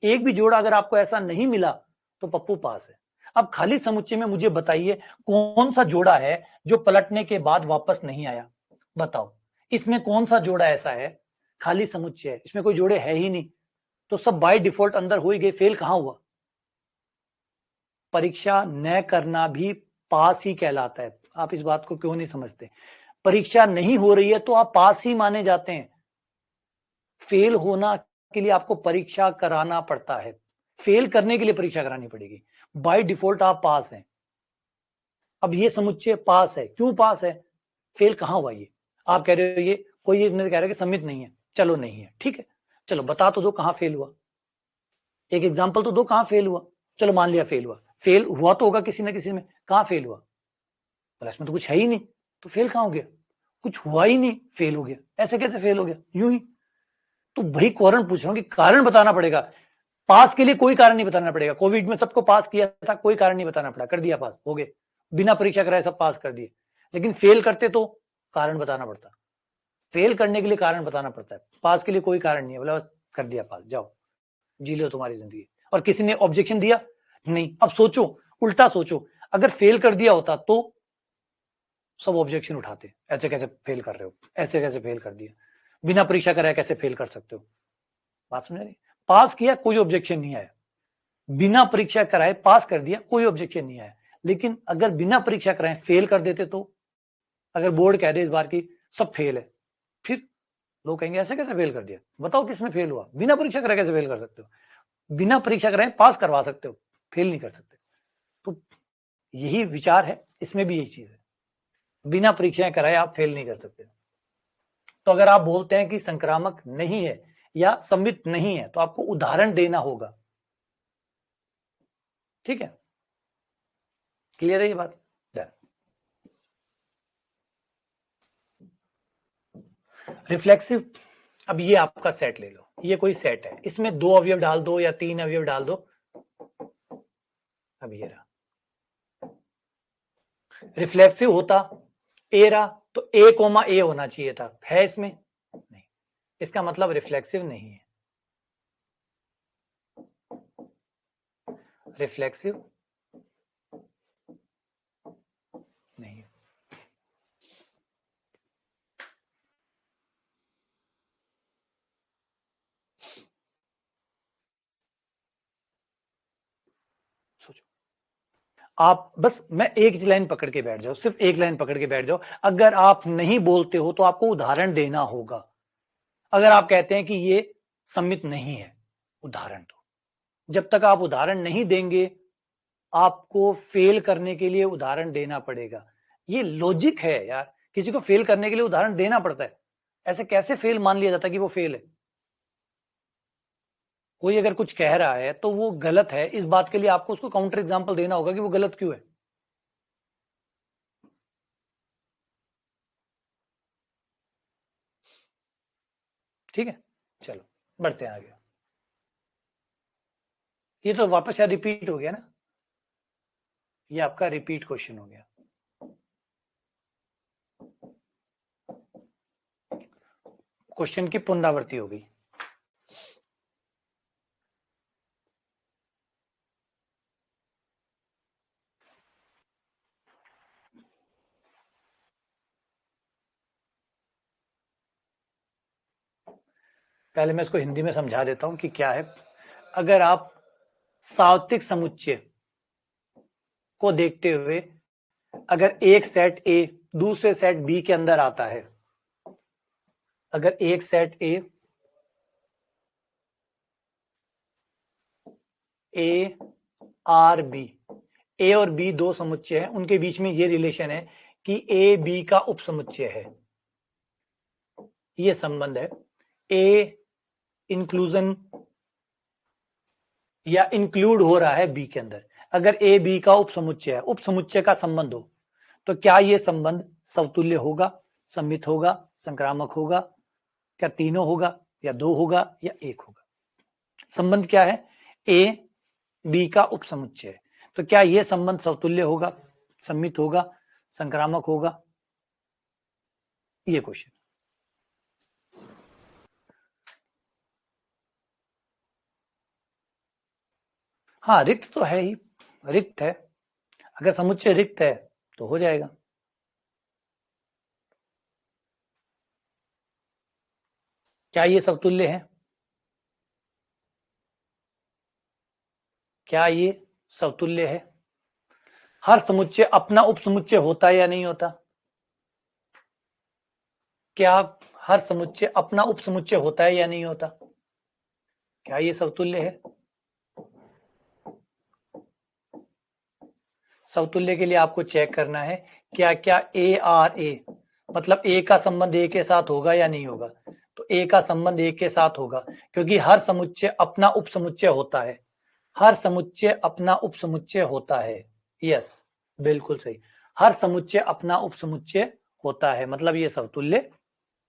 एक भी जोड़ा अगर आपको ऐसा नहीं मिला तो पप्पू पास है। अब खाली समुच्चय में मुझे बताइए कौन सा जोड़ा है जो पलटने के बाद वापस नहीं आया, बताओ इसमें कौन सा जोड़ा ऐसा है? खाली समुच्चय है, इसमें कोई जोड़े है ही नहीं, तो सब बाय डिफॉल्ट अंदर हो ही गए, फेल कहां हुआ? परीक्षा न करना भी पास ही कहलाता है। आप इस बात को क्यों नहीं समझते? परीक्षा नहीं हो रही है तो आप पास ही माने जाते हैं। फेल होना के लिए आपको परीक्षा कराना पड़ता है, फेल करने के लिए परीक्षा करानी पड़ेगी। बाय डिफॉल्ट आप पास हैं। अब ये समुच्चय पास है, क्यों पास है? फेल कहां हुआ? ये आप कह रहे हो ये कोई ये कह रहा है कि सम्मित नहीं है, चलो नहीं है, ठीक है, चलो बता तो दो कहां फेल हुआ, एक एग्जाम्पल तो दो कहां फेल हुआ। चलो मान लिया फेल हुआ, फेल हुआ तो होगा किसी ना किसी में, कहां फेल हुआ? प्लस में तो कुछ है ही नहीं, तो फेल कहां हो गया? कुछ हुआ ही नहीं, फेल हो गया। ऐसे कैसे फेल हो गया? यूं ही। तो वही कारण पूछ रहा हूं कि कारण बताना पड़ेगा। पास के लिए कोई कारण नहीं बताना पड़ेगा। कोविड में सबको पास किया था, कोई कारण नहीं बताना पड़ा, कर दिया पास, हो गए, बिना परीक्षा कराए सब पास कर दिए। लेकिन फेल करते तो कारण बताना पड़ता। फेल करने के लिए कारण बताना पड़ता है, पास के लिए कोई कारण नहीं है, बोला बस कर दिया पास, जाओ जी लो तुम्हारी जिंदगी। और किसी ने ऑब्जेक्शन दिया नहीं। अब सोचो, उल्टा सोचो, अगर फेल कर दिया होता तो सब ऑब्जेक्शन उठाते, ऐसे कैसे फेल कर रहे हो, ऐसे कैसे फेल कर दिया, बिना परीक्षा कराए कैसे फेल कर सकते हो? बात समझ रही? पास किया कोई ऑब्जेक्शन नहीं आया, बिना परीक्षा कराए पास कर दिया कोई ऑब्जेक्शन नहीं आया। लेकिन अगर बिना परीक्षा कराए फेल कर देते तो, अगर बोर्ड कह दे इस बार की सब फेल है, फिर लोग कहेंगे ऐसे कैसे फेल कर दिया, बताओ किसमें फेल हुआ? बिना परीक्षा कराए कैसे फेल कर सकते हो? बिना परीक्षा कराए पास करवा सकते हो, फेल नहीं कर सकते। तो यही विचार है, इसमें भी यही चीज है, बिना परीक्षाएं कराए आप फेल नहीं कर सकते। तो अगर आप बोलते हैं कि संक्रामक नहीं है या सम्मित नहीं है तो आपको उदाहरण देना होगा। ठीक है, क्लियर है ये बात? रिफ्लेक्सिव, अब ये आपका सेट ले लो, ये कोई सेट है, इसमें दो अवयव डाल दो या तीन अवयव डाल दो। अब ये रहा, रिफ्लेक्सिव होता ए रहा तो ए कोमा ए होना चाहिए था, है इसमें नहीं, इसका मतलब रिफ्लेक्सिव नहीं है। रिफ्लेक्सिव नहीं है। सोचो, आप बस मैं एक लाइन पकड़ के बैठ जाओ, सिर्फ एक लाइन पकड़ के बैठ जाओ। अगर आप नहीं बोलते हो तो आपको उदाहरण देना होगा। अगर आप कहते हैं कि ये सम्मित नहीं है, उदाहरण दो। जब तक आप उदाहरण नहीं देंगे, आपको फेल करने के लिए उदाहरण देना पड़ेगा। ये लॉजिक है यार, किसी को फेल करने के लिए उदाहरण देना पड़ता है। ऐसे कैसे फेल मान लिया जाता है कि वो फेल है? कोई अगर कुछ कह रहा है तो वो गलत है, इस बात के लिए आपको उसको काउंटर एग्जांपल देना होगा कि वो गलत क्यों है। ठीक है, चलो बढ़ते हैं आगे। ये तो वापस यार रिपीट हो गया ना, ये आपका रिपीट क्वेश्चन हो गया। क्वेश्चन की पुनरावृत्ति हो गई। पहले मैं इसको हिंदी में समझा देता हूं कि क्या है। अगर आप सार्वत्रिक समुच्चय को देखते हुए अगर एक सेट ए दूसरे सेट बी के अंदर आता है, अगर एक सेट ए आर बी, ए और बी दो समुच्चय हैं, उनके बीच में ये रिलेशन है कि ए बी का उपसमुच्चय है, ये संबंध है। ए इंक्लूजन या इंक्लूड हो रहा है बी के अंदर। अगर ए बी का उपसमुच्चय है, उपसमुच्चय का संबंध हो, तो क्या ये संबंध समतुल्य होगा, सम्मित होगा, संक्रामक होगा? क्या तीनों होगा, या दो होगा, या एक होगा? संबंध क्या है? ए बी का उपसमुच्चय। तो क्या यह संबंध समतुल्य होगा, सम्मित होगा, संक्रामक होगा? ये क्वेश्चन। हाँ, रिक्त तो है ही, रिक्त है। अगर समुच्चय रिक्त है तो हो जाएगा। क्या ये समतुल्य है? क्या ये समतुल्य है? हर समुच्चय अपना उपसमुच्चय होता है या नहीं होता? क्या हर समुच्चय अपना उपसमुच्चय होता है या नहीं होता? क्या ये समतुल्य है? समतुल्य के लिए आपको चेक करना है क्या क्या ए आर ए, मतलब ए का संबंध ए के साथ होगा या नहीं होगा। तो ए का संबंध ए के साथ होगा, क्योंकि हर समुच्चय अपना उपसमुच्चय होता है। हर समुच्चय अपना उपसमुच्चय होता है। यस, बिल्कुल सही। हर समुच्चय अपना उपसमुच्चय होता है, मतलब ये समतुल्य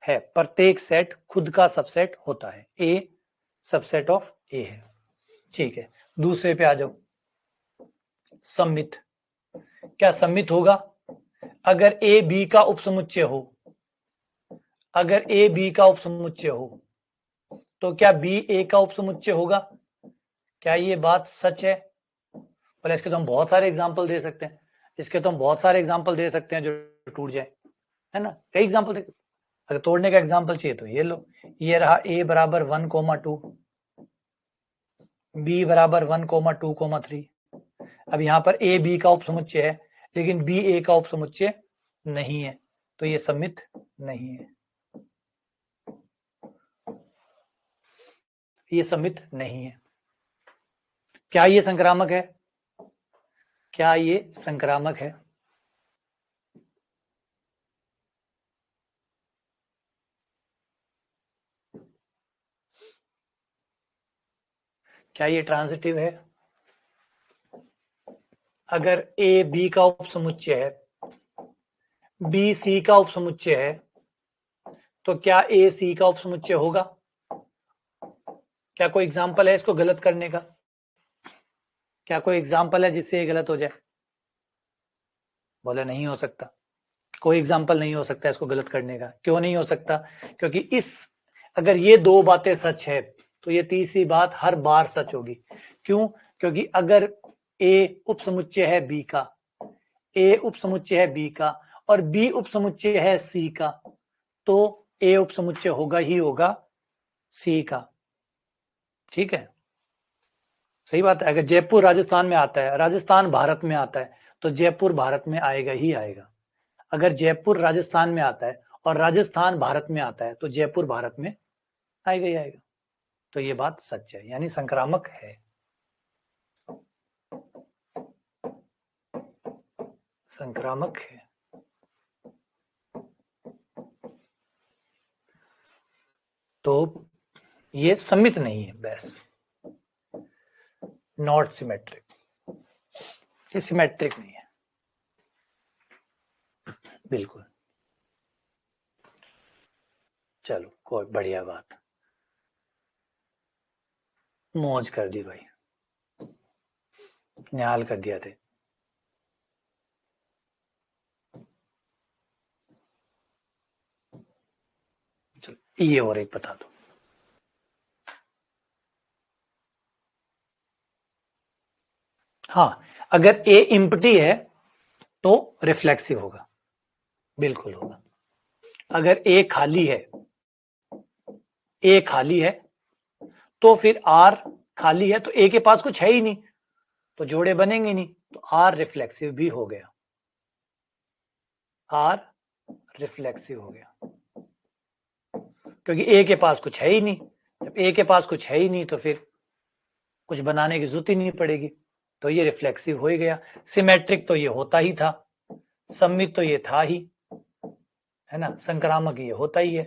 है। प्रत्येक सेट खुद का सबसेट होता है। ए सबसेट ऑफ ए है। ठीक है, दूसरे पे आ जाओ। सम्मित। क्या सम्मित होगा? अगर ए बी का उपसमुच्चय हो, अगर ए बी का उपसमुच्चय हो, तो क्या बी ए का उपसमुच्चय होगा? क्या ये बात सच है? बोले इसके तो हम बहुत सारे एग्जाम्पल दे सकते हैं, इसके तो हम बहुत सारे एग्जाम्पल दे सकते हैं जो टूट जाए, है ना? कई एग्जाम्पल दे। अगर तोड़ने का एग्जाम्पल चाहिए तो ये लो, ये रहा ए बराबर 1,2, बी बराबर 1,2,3। अब यहाँ पर ए बी का उपसमुच्चय है, लेकिन बी ए का उपसमुच्चय नहीं है, तो ये सम्मित नहीं है, ये सम्मित नहीं है। क्या ये संक्रामक है? क्या ये संक्रामक है? क्या ये ट्रांजिटिव है? अगर ए बी का उपसमुच्चय है, बी सी का उपसमुच्चय है, तो क्या ए सी का उपसमुच्चय होगा? क्या कोई एग्जाम्पल है इसको गलत करने का? क्या कोई एग्जाम्पल है जिससे ये गलत हो जाए? बोले नहीं हो सकता, कोई एग्जाम्पल नहीं हो सकता इसको गलत करने का। क्यों नहीं हो सकता? क्योंकि इस अगर ये दो बातें सच है तो ये तीसरी बात हर बार सच होगी। क्यों? क्योंकि अगर ए उपसमुच्चय है बी का, ए उपसमुच्चय है बी का, और बी उपसमुच्चय है सी का, तो ए उपसमुच्चय होगा ही होगा सी का। ठीक है, सही बात है। अगर जयपुर राजस्थान में आता है, राजस्थान भारत में आता है, तो जयपुर भारत में आएगा ही आएगा। अगर जयपुर राजस्थान में आता है और राजस्थान भारत में आता है तो जयपुर भारत में आएगा ही आएगा। तो ये बात सच है, यानी संक्रामक है। संक्रामक है। तो ये सम्मित नहीं है, बस नॉट सिमेट्रिक, ये सिमेट्रिक नहीं है बिल्कुल। चलो कोई बढ़िया बात, मौज कर दी भाई, निहाल कर दिया थे। चलो ये और एक बता दो। हाँ, अगर ए इम्पटी है तो रिफ्लेक्सिव होगा, बिल्कुल होगा। अगर ए खाली है, ए खाली है तो फिर आर खाली है, तो ए के पास कुछ है ही नहीं तो जोड़े बनेंगे नहीं, तो आर रिफ्लेक्सिव भी हो गया, आर रिफ्लेक्सिव हो गया, क्योंकि ए के पास कुछ है ही नहीं। जब ए के पास कुछ है ही नहीं तो फिर कुछ बनाने की जरूरत ही नहीं पड़ेगी, तो ये रिफ्लेक्सिव हो ही गया। सिमेट्रिक तो ये होता ही था, सम्मित तो ये था ही, है ना, संक्रामक ये होता ही है।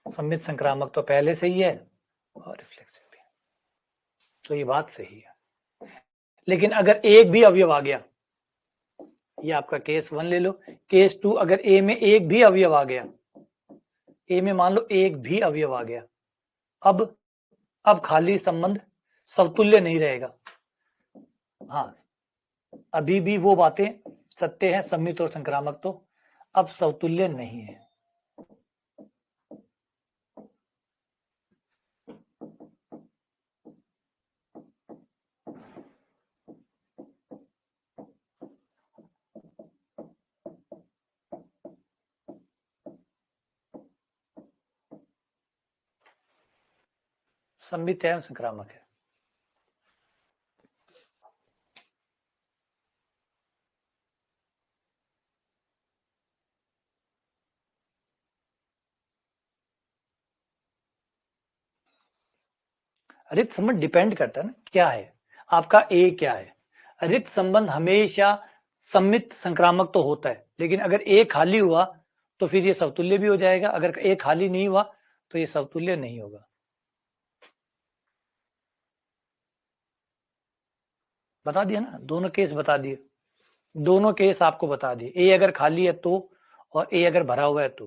सम्मित संक्रामक तो पहले से ही है और रिफ्लेक्सिव भी, तो ये बात सही है। लेकिन अगर एक भी अवयव आ गया, ये आपका केस 1 ले लो, केस 2, अगर ए में एक भी अवयव आ गया, ए में मान लो एक भी अवयव आ गया, अब खाली संबंध समतुल्य नहीं रहेगा। हाँ, अभी भी वो बातें सत्य है, सम्मित और संक्रामक तो अब समतुल्य नहीं है। सम्मित है, संक्रामक है। रिक्त संबंध डिपेंड करता है ना क्या है आपका, ए क्या है। रिक्त संबंध हमेशा सम्मित संक्रामक तो होता है, लेकिन अगर ए खाली हुआ तो फिर ये समतुल्य भी हो जाएगा, अगर ए खाली नहीं हुआ तो ये समतुल्य नहीं होगा। बता दिया ना, दोनों केस बता दिए, दोनों केस आपको बता दिए, ए अगर खाली है तो और ए अगर भरा हुआ है तो।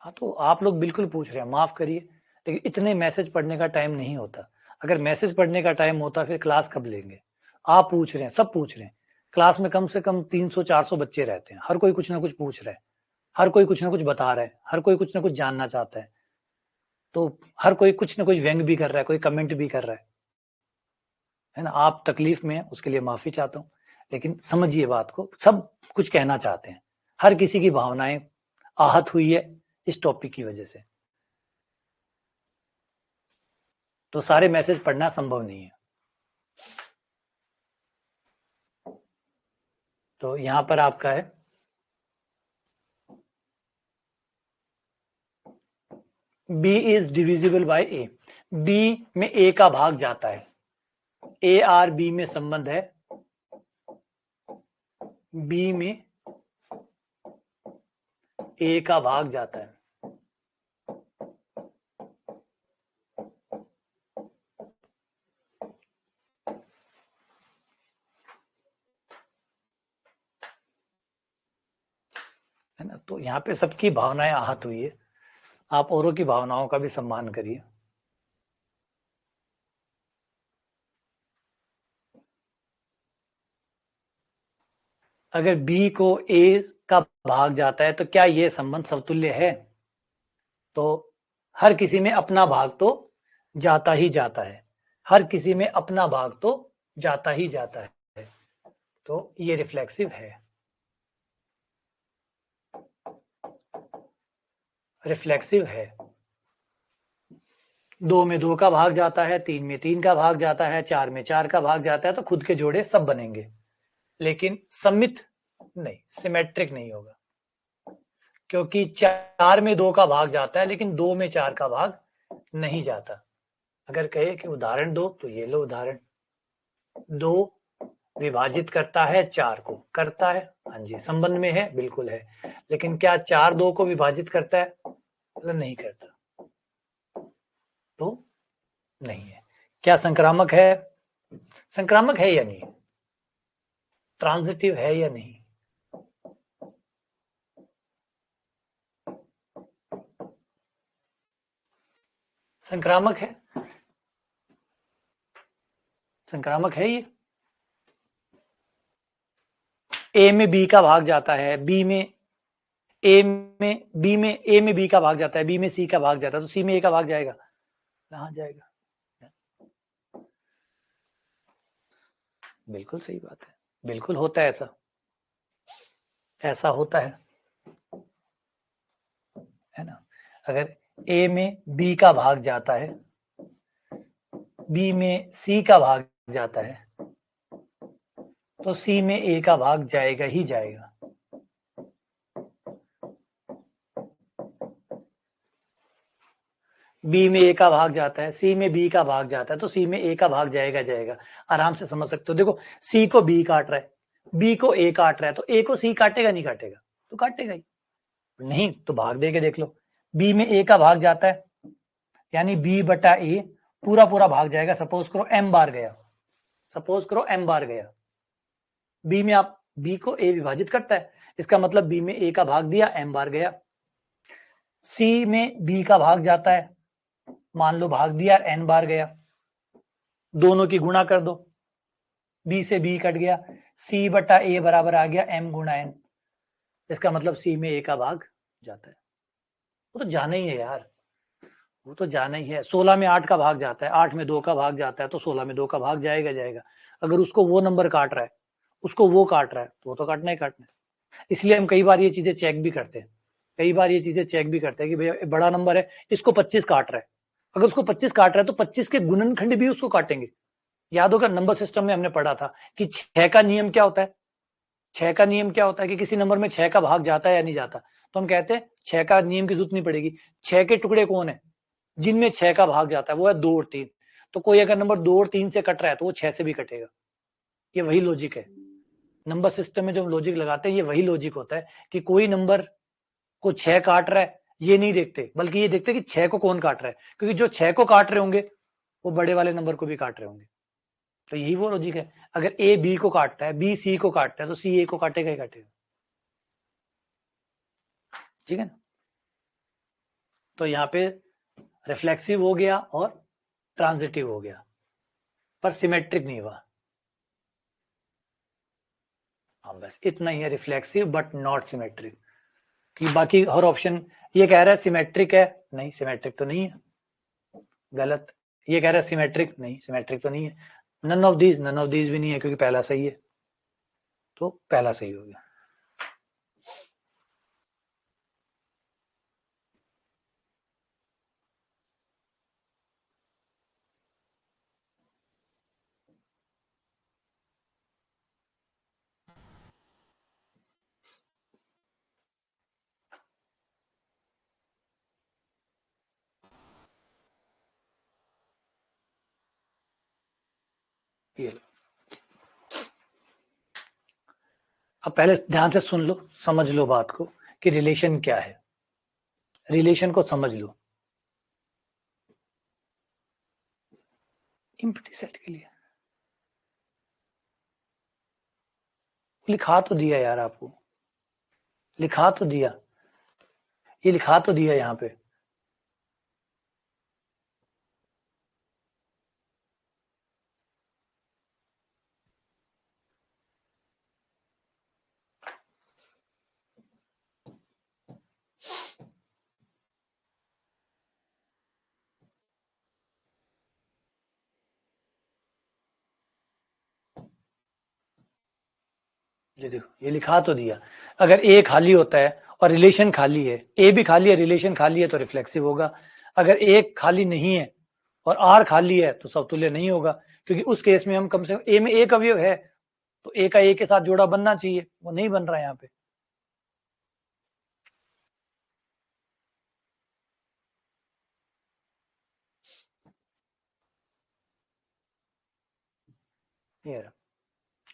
हाँ, तो आप लोग बिल्कुल पूछ रहे हैं, माफ करिए, लेकिन इतने मैसेज पढ़ने का टाइम नहीं होता। अगर मैसेज पढ़ने का टाइम होता फिर क्लास कब लेंगे। आप पूछ रहे हैं, सब पूछ रहे हैं, क्लास में कम से कम 300-400 बच्चे रहते हैं, हर कोई कुछ ना कुछ पूछ रहा है, हर कोई कुछ ना कुछ बता रहा है, हर कोई कुछ ना कुछ जानना चाहता है, तो हर कोई कुछ ना कुछ व्यंग भी कर रहा है, कोई कमेंट भी कर रहा है ना। आप तकलीफ में हैं, उसके लिए माफी चाहता हूँ, लेकिन समझिए बात को, सब कुछ कहना चाहते हैं, हर किसी की भावनाएं आहत हुई है इस टॉपिक की वजह से, तो सारे मैसेज पढ़ना संभव नहीं है। तो यहां पर आपका है B is divisible by A, B में A का भाग जाता है, A और B में संबंध है, B में A का भाग जाता है। है ना, तो यहाँ पे सबकी भावनाएं आहत हुई है, आप औरों की भावनाओं का भी सम्मान करिए। अगर B को A का भाग जाता है तो क्या ये संबंध समतुल्य है, तो हर किसी में अपना भाग तो जाता ही जाता है, हर किसी में अपना भाग तो जाता ही जाता है, तो ये रिफ्लेक्सिव है। रिफ्लेक्सिव है। 2 में 2 का भाग जाता है, 3 में 3 का भाग जाता है, 4 में 4 का भाग जाता है, तो खुद के जोड़े सब बनेंगे, लेकिन सममित नहीं, सिमेट्रिक नहीं होगा, क्योंकि 4 में 2 का भाग जाता है लेकिन 2 में 4 का भाग नहीं जाता। अगर कहे कि उदाहरण दो, तो ये लो उदाहरण। 2 विभाजित करता है 4 को, करता है, हाँ जी, संबंध में है, बिल्कुल है, लेकिन क्या 4 2 को विभाजित करता है? मतलब नहीं करता, तो नहीं है। क्या संक्रामक है? संक्रामक है या नहीं? ट्रांजिटिव है या नहीं? संक्रामक है, संक्रामक है ये। ए में बी का भाग जाता है, बी में ए में बी में ए में बी का भाग जाता है, बी में सी का भाग जाता है, तो सी में ए का भाग जाएगा, कहां जाएगा? बिल्कुल सही बात है, बिल्कुल होता है ऐसा, ऐसा होता है ना। अगर ए में बी का भाग जाता है, बी में सी का भाग जाता है, तो सी में ए का भाग जाएगा ही जाएगा। बी में ए का भाग जाता है, सी में बी का भाग जाता है, तो सी में ए का भाग जाएगा जाएगा। आराम से समझ सकते हो। देखो, सी को बी काट रहा है, बी को ए काट रहा है, तो ए को सी काटेगा नहीं काटेगा? तो काटेगा ही। नहीं तो भाग दे के देख लो, बी में ए का भाग जाता है, यानी बी बटा ए पूरा पूरा भाग जाएगा। सपोज करो एम बार गया, सपोज करो एम बार गया, बी में आप बी को ए विभाजित करता है, इसका मतलब बी में ए का भाग दिया, एम बार गया। सी में बी का भाग जाता है, मान लो भाग दिया, एन बार गया, दोनों की गुणा कर दो, बी से बी कट गया, सी बटा ए बराबर आ गया एम गुणा एन, इसका मतलब सी में ए का भाग जाता है। वो तो जाना ही है यार, वो तो जाना ही है। 16 में 8 का भाग जाता है, 8 में 2 का भाग जाता है, तो 16 में 2 का भाग जाएगा जाएगा। अगर उसको वो नंबर काट रहा है, उसको वो काट रहा है, तो वो तो काटना ही काटना है। इसलिए हम कई बार ये चीजें चेक भी करते हैं, कई बार ये चीजें चेक भी करते हैं कि भैया बड़ा नंबर है, इसको 25 काट रहा है। अगर उसको 25 काट रहा है तो 25 के गुणनखंड भी उसको काटेंगे। याद होगा नंबर सिस्टम में हमने पढ़ा था कि 6 का नियम क्या होता है? 6 का नियम क्या होता है कि किसी नंबर में 6 का भाग जाता है या नहीं जाता? तो हम कहते हैं 6 का नियम की जरूरत नहीं पड़ेगी। 6 के टुकड़े कौन है जिनमें 6 का भाग जाता है? वो है 2 और 3। तो कोई अगर नंबर 2 और 3 से कट रहा है तो वो 6 से भी कटेगा। ये वही लॉजिक है नंबर सिस्टम में, जो हम लॉजिक लगाते हैं ये वही लॉजिक होता है कि कोई नंबर को 6 काट रहा है ये नहीं देखते, बल्कि ये देखते कि 6 को कौन काट रहा है, क्योंकि जो 6 को काट रहे होंगे वो बड़े वाले नंबर को भी काट रहे होंगे। तो यही वो लॉजिक है। अगर ए बी को काटता है, बी सी को काटता है, तो सी ए को काटेगा ही काटेगा। ठीक है ना। तो यहाँ पे रिफ्लेक्सिव हो गया और ट्रांजिटिव हो गया, पर सिमेट्रिक नहीं हुआ। हाँ बस इतना ही है, रिफ्लेक्सिव बट नॉट सिमेट्रिक। कि बाकी हर ऑप्शन ये कह रहा है सिमेट्रिक है, नहीं सिमेट्रिक तो नहीं है, गलत। ये कह रहा है सिमेट्रिक, नहीं सिमेट्रिक तो नहीं है। नन ऑफ दीज भी नहीं है, क्योंकि पहला सही है, तो पहला सही हो गया। ये अब पहले ध्यान से सुन लो, समझ लो बात को कि रिलेशन क्या है, रिलेशन को समझ लो। इम्प्टी सेट के लिए लिखा तो दिया यार आपको, लिखा तो दिया, ये लिखा तो दिया यहाँ पे। ये देखो ये लिखा तो दिया, अगर ए खाली होता है और रिलेशन खाली है, ए भी खाली है, रिलेशन खाली है तो रिफ्लेक्सिव होगा। अगर ए खाली नहीं है और आर खाली है तो समतुल्य नहीं होगा, क्योंकि उस केस में हम कम से कम ए में एक अवयव है तो ए का ए के साथ जोड़ा बनना चाहिए, वो नहीं बन रहा है यहाँ पे।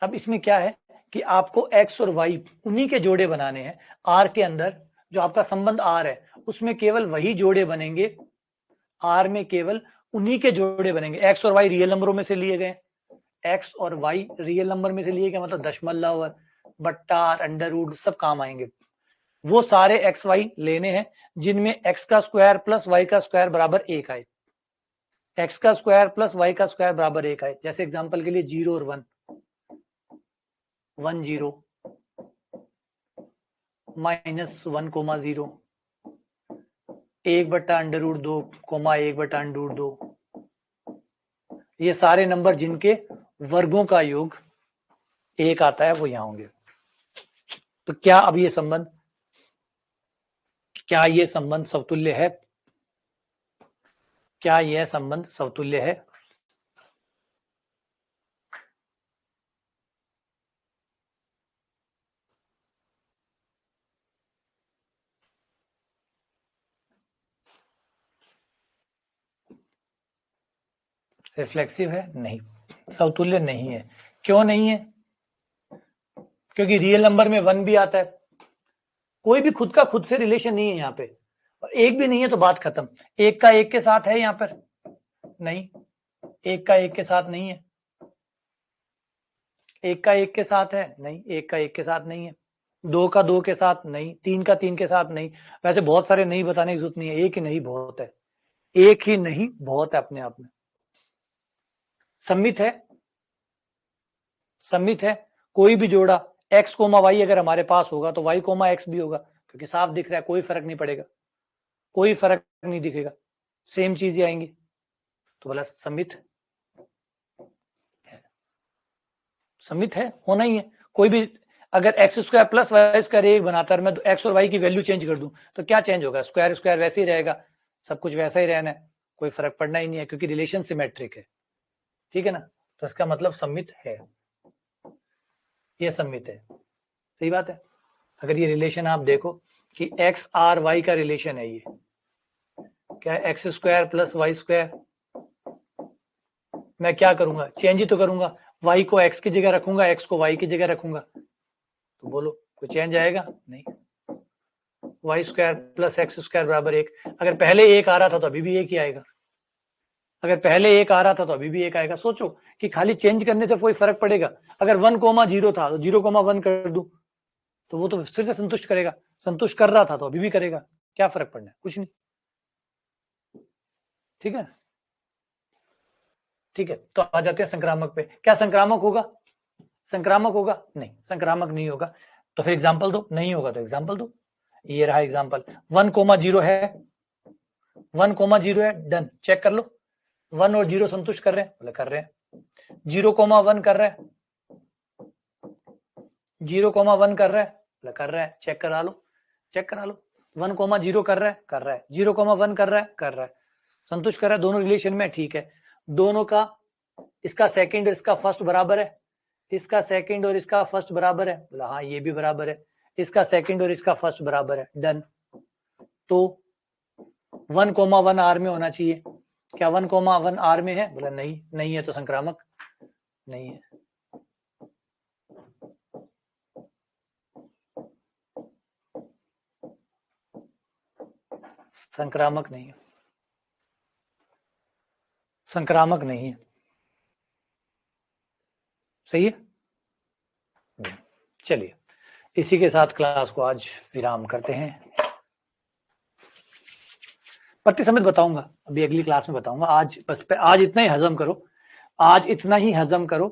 अब इसमें क्या है कि आपको x और y उन्हीं के जोड़े बनाने हैं। r के अंदर जो आपका संबंध r है उसमें केवल वही जोड़े बनेंगे, r में केवल उन्हीं के जोड़े बनेंगे। x और y रियल नंबरों में से लिए गए, x और y रियल नंबर में से लिए गए, मतलब दशमलव, बट्टा, अंडर रूट सब काम आएंगे। वो सारे एक्स वाई लेने हैं जिनमें x का स्क्वायर प्लस y का स्क्वायर बराबर 1 आए, x का स्क्वायर प्लस y का स्क्वायर बराबर 1 आए। जैसे एग्जांपल के लिए 0 और 1, 1 0 माइनस 1 कोमा 0, 1 बट्टा अंडर रूट 2 कोमा 1 बट्टा अंडर रूट 2। ये सारे नंबर जिनके वर्गों का योग 1 आता है वो यहां होंगे। तो क्या अब ये संबंध, क्या ये संबंध समतुल्य है? क्या यह संबंध समतुल्य है? रिफ्लेक्सिव है? नहीं, समतुल्य नहीं है। क्यों नहीं है? क्योंकि रियल नंबर में 1 भी आता है। कोई भी खुद का खुद से रिलेशन नहीं है यहाँ पे, और एक भी नहीं है तो बात खत्म। एक का एक के साथ है यहाँ पर? नहीं, एक का एक के साथ नहीं है। एक का एक के साथ है? नहीं, एक का एक के साथ नहीं है। दो का दो के साथ नहीं, तीन का तीन के साथ नहीं। वैसे बहुत सारे नहीं बताने की जरूरत नहीं है, एक ही नहीं बहुत है, एक ही नहीं बहुत है अपने आप में। सम्मित है? सम्मित है। कोई भी जोड़ा x कोमा y अगर हमारे पास होगा तो y कोमा x भी होगा, क्योंकि साफ दिख रहा है, कोई फर्क नहीं पड़ेगा, कोई फर्क नहीं दिखेगा, सेम चीजें आएंगी। तो बोला सम्मित, सम्मित है, होना ही है। कोई भी अगर x square plus y square एक बनाता है, मैं एक्स और वाई की वैल्यू चेंज कर दूं तो क्या चेंज होगा? स्क्वायर स्क्वायर वैसे ही रहेगा, सब कुछ वैसा ही रहना है, कोई फर्क पड़ना ही नहीं है, क्योंकि रिलेशन सिमेट्रिक है। ठीक है ना? तो इसका मतलब सम्मित है, ये सम्मित है। सही बात है। अगर ये रिलेशन आप देखो कि एक्स आर वाई का रिलेशन है, ये क्या है? X square plus y square. मैं क्या करूंगा? चेंज ही तो करूंगा, y को x की जगह रखूंगा, x को y की जगह रखूंगा, तो बोलो कोई चेंज आएगा? नहीं। Y square plus x square बराबर 1। अगर पहले 1 आ रहा था तो अभी भी 1 ही आएगा, अगर पहले 1 आ रहा था तो अभी भी 1 आएगा। सोचो कि खाली चेंज करने से कोई फर्क पड़ेगा? अगर 1 कोमा 0 था तो 0 कोमा 1 कर दूं तो वो तो फिर से संतुष्ट करेगा, संतुष्ट कर रहा था तो अभी भी करेगा, क्या फर्क पड़ना है? कुछ नहीं। ठीक है, ठीक है। तो आ जाते हैं संक्रामक पे। क्या संक्रामक होगा? संक्रामक होगा? नहीं, संक्रामक नहीं होगा। तो फिर एग्जाम्पल दो। नहीं होगा तो एग्जाम्पल दो। ये रहा एग्जाम्पल, 1 कोमा 0 है, 1 कोमा 0 है, डन। चेक कर लो 1 और 0 संतुष्ट कर रहे हैं? बोले कर रहे हैं। 0 कोमा 1 कर रहा है, 0 कोमा 1 कर रहा है? बोले कर रहा है। चेक करा लो, चेक करा लो। 1 कोमा 0 कर रहा है? कर रहा है। 0 कोमा 1 कर रहा है? कर रहा है। संतुष्ट कर रहा है, दोनों रिलेशन में, ठीक है। दोनों का, इसका सेकंड और इसका फर्स्ट बराबर है, इसका सेकंड और इसका फर्स्ट बराबर है? बोला हाँ ये भी बराबर है। इसका सेकंड और इसका फर्स्ट बराबर है, डन। तो 1 कोमा 1 आर में होना चाहिए। क्या 1 कोमा 1 आर में है? बोला नहीं, नहीं है तो संक्रामक नहीं है। संक्रामक नहीं है, संक्रामक नहीं है। सही है। चलिए इसी के साथ क्लास को आज विराम करते हैं। प्रति समित बताऊंगा, अभी अगली क्लास में बताऊंगा। आज बस आज इतना ही हजम करो, आज इतना ही हजम करो,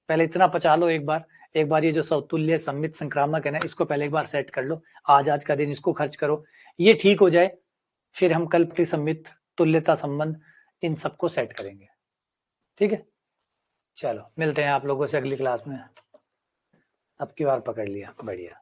पहले इतना पचा लो एक बार ये जो समतुल्य सम्मित संक्रामक है ना, इसको पहले एक बार सेट कर लो। आज का दिन इसको खर्च करो, ये ठीक हो जाए, फिर हम कल प्रतिसम्मित, तुल्यता संबंध, इन सबको सेट करेंगे। ठीक है, चलो मिलते हैं आप लोगों से अगली क्लास में। अब की बार पकड़ लिया, बढ़िया।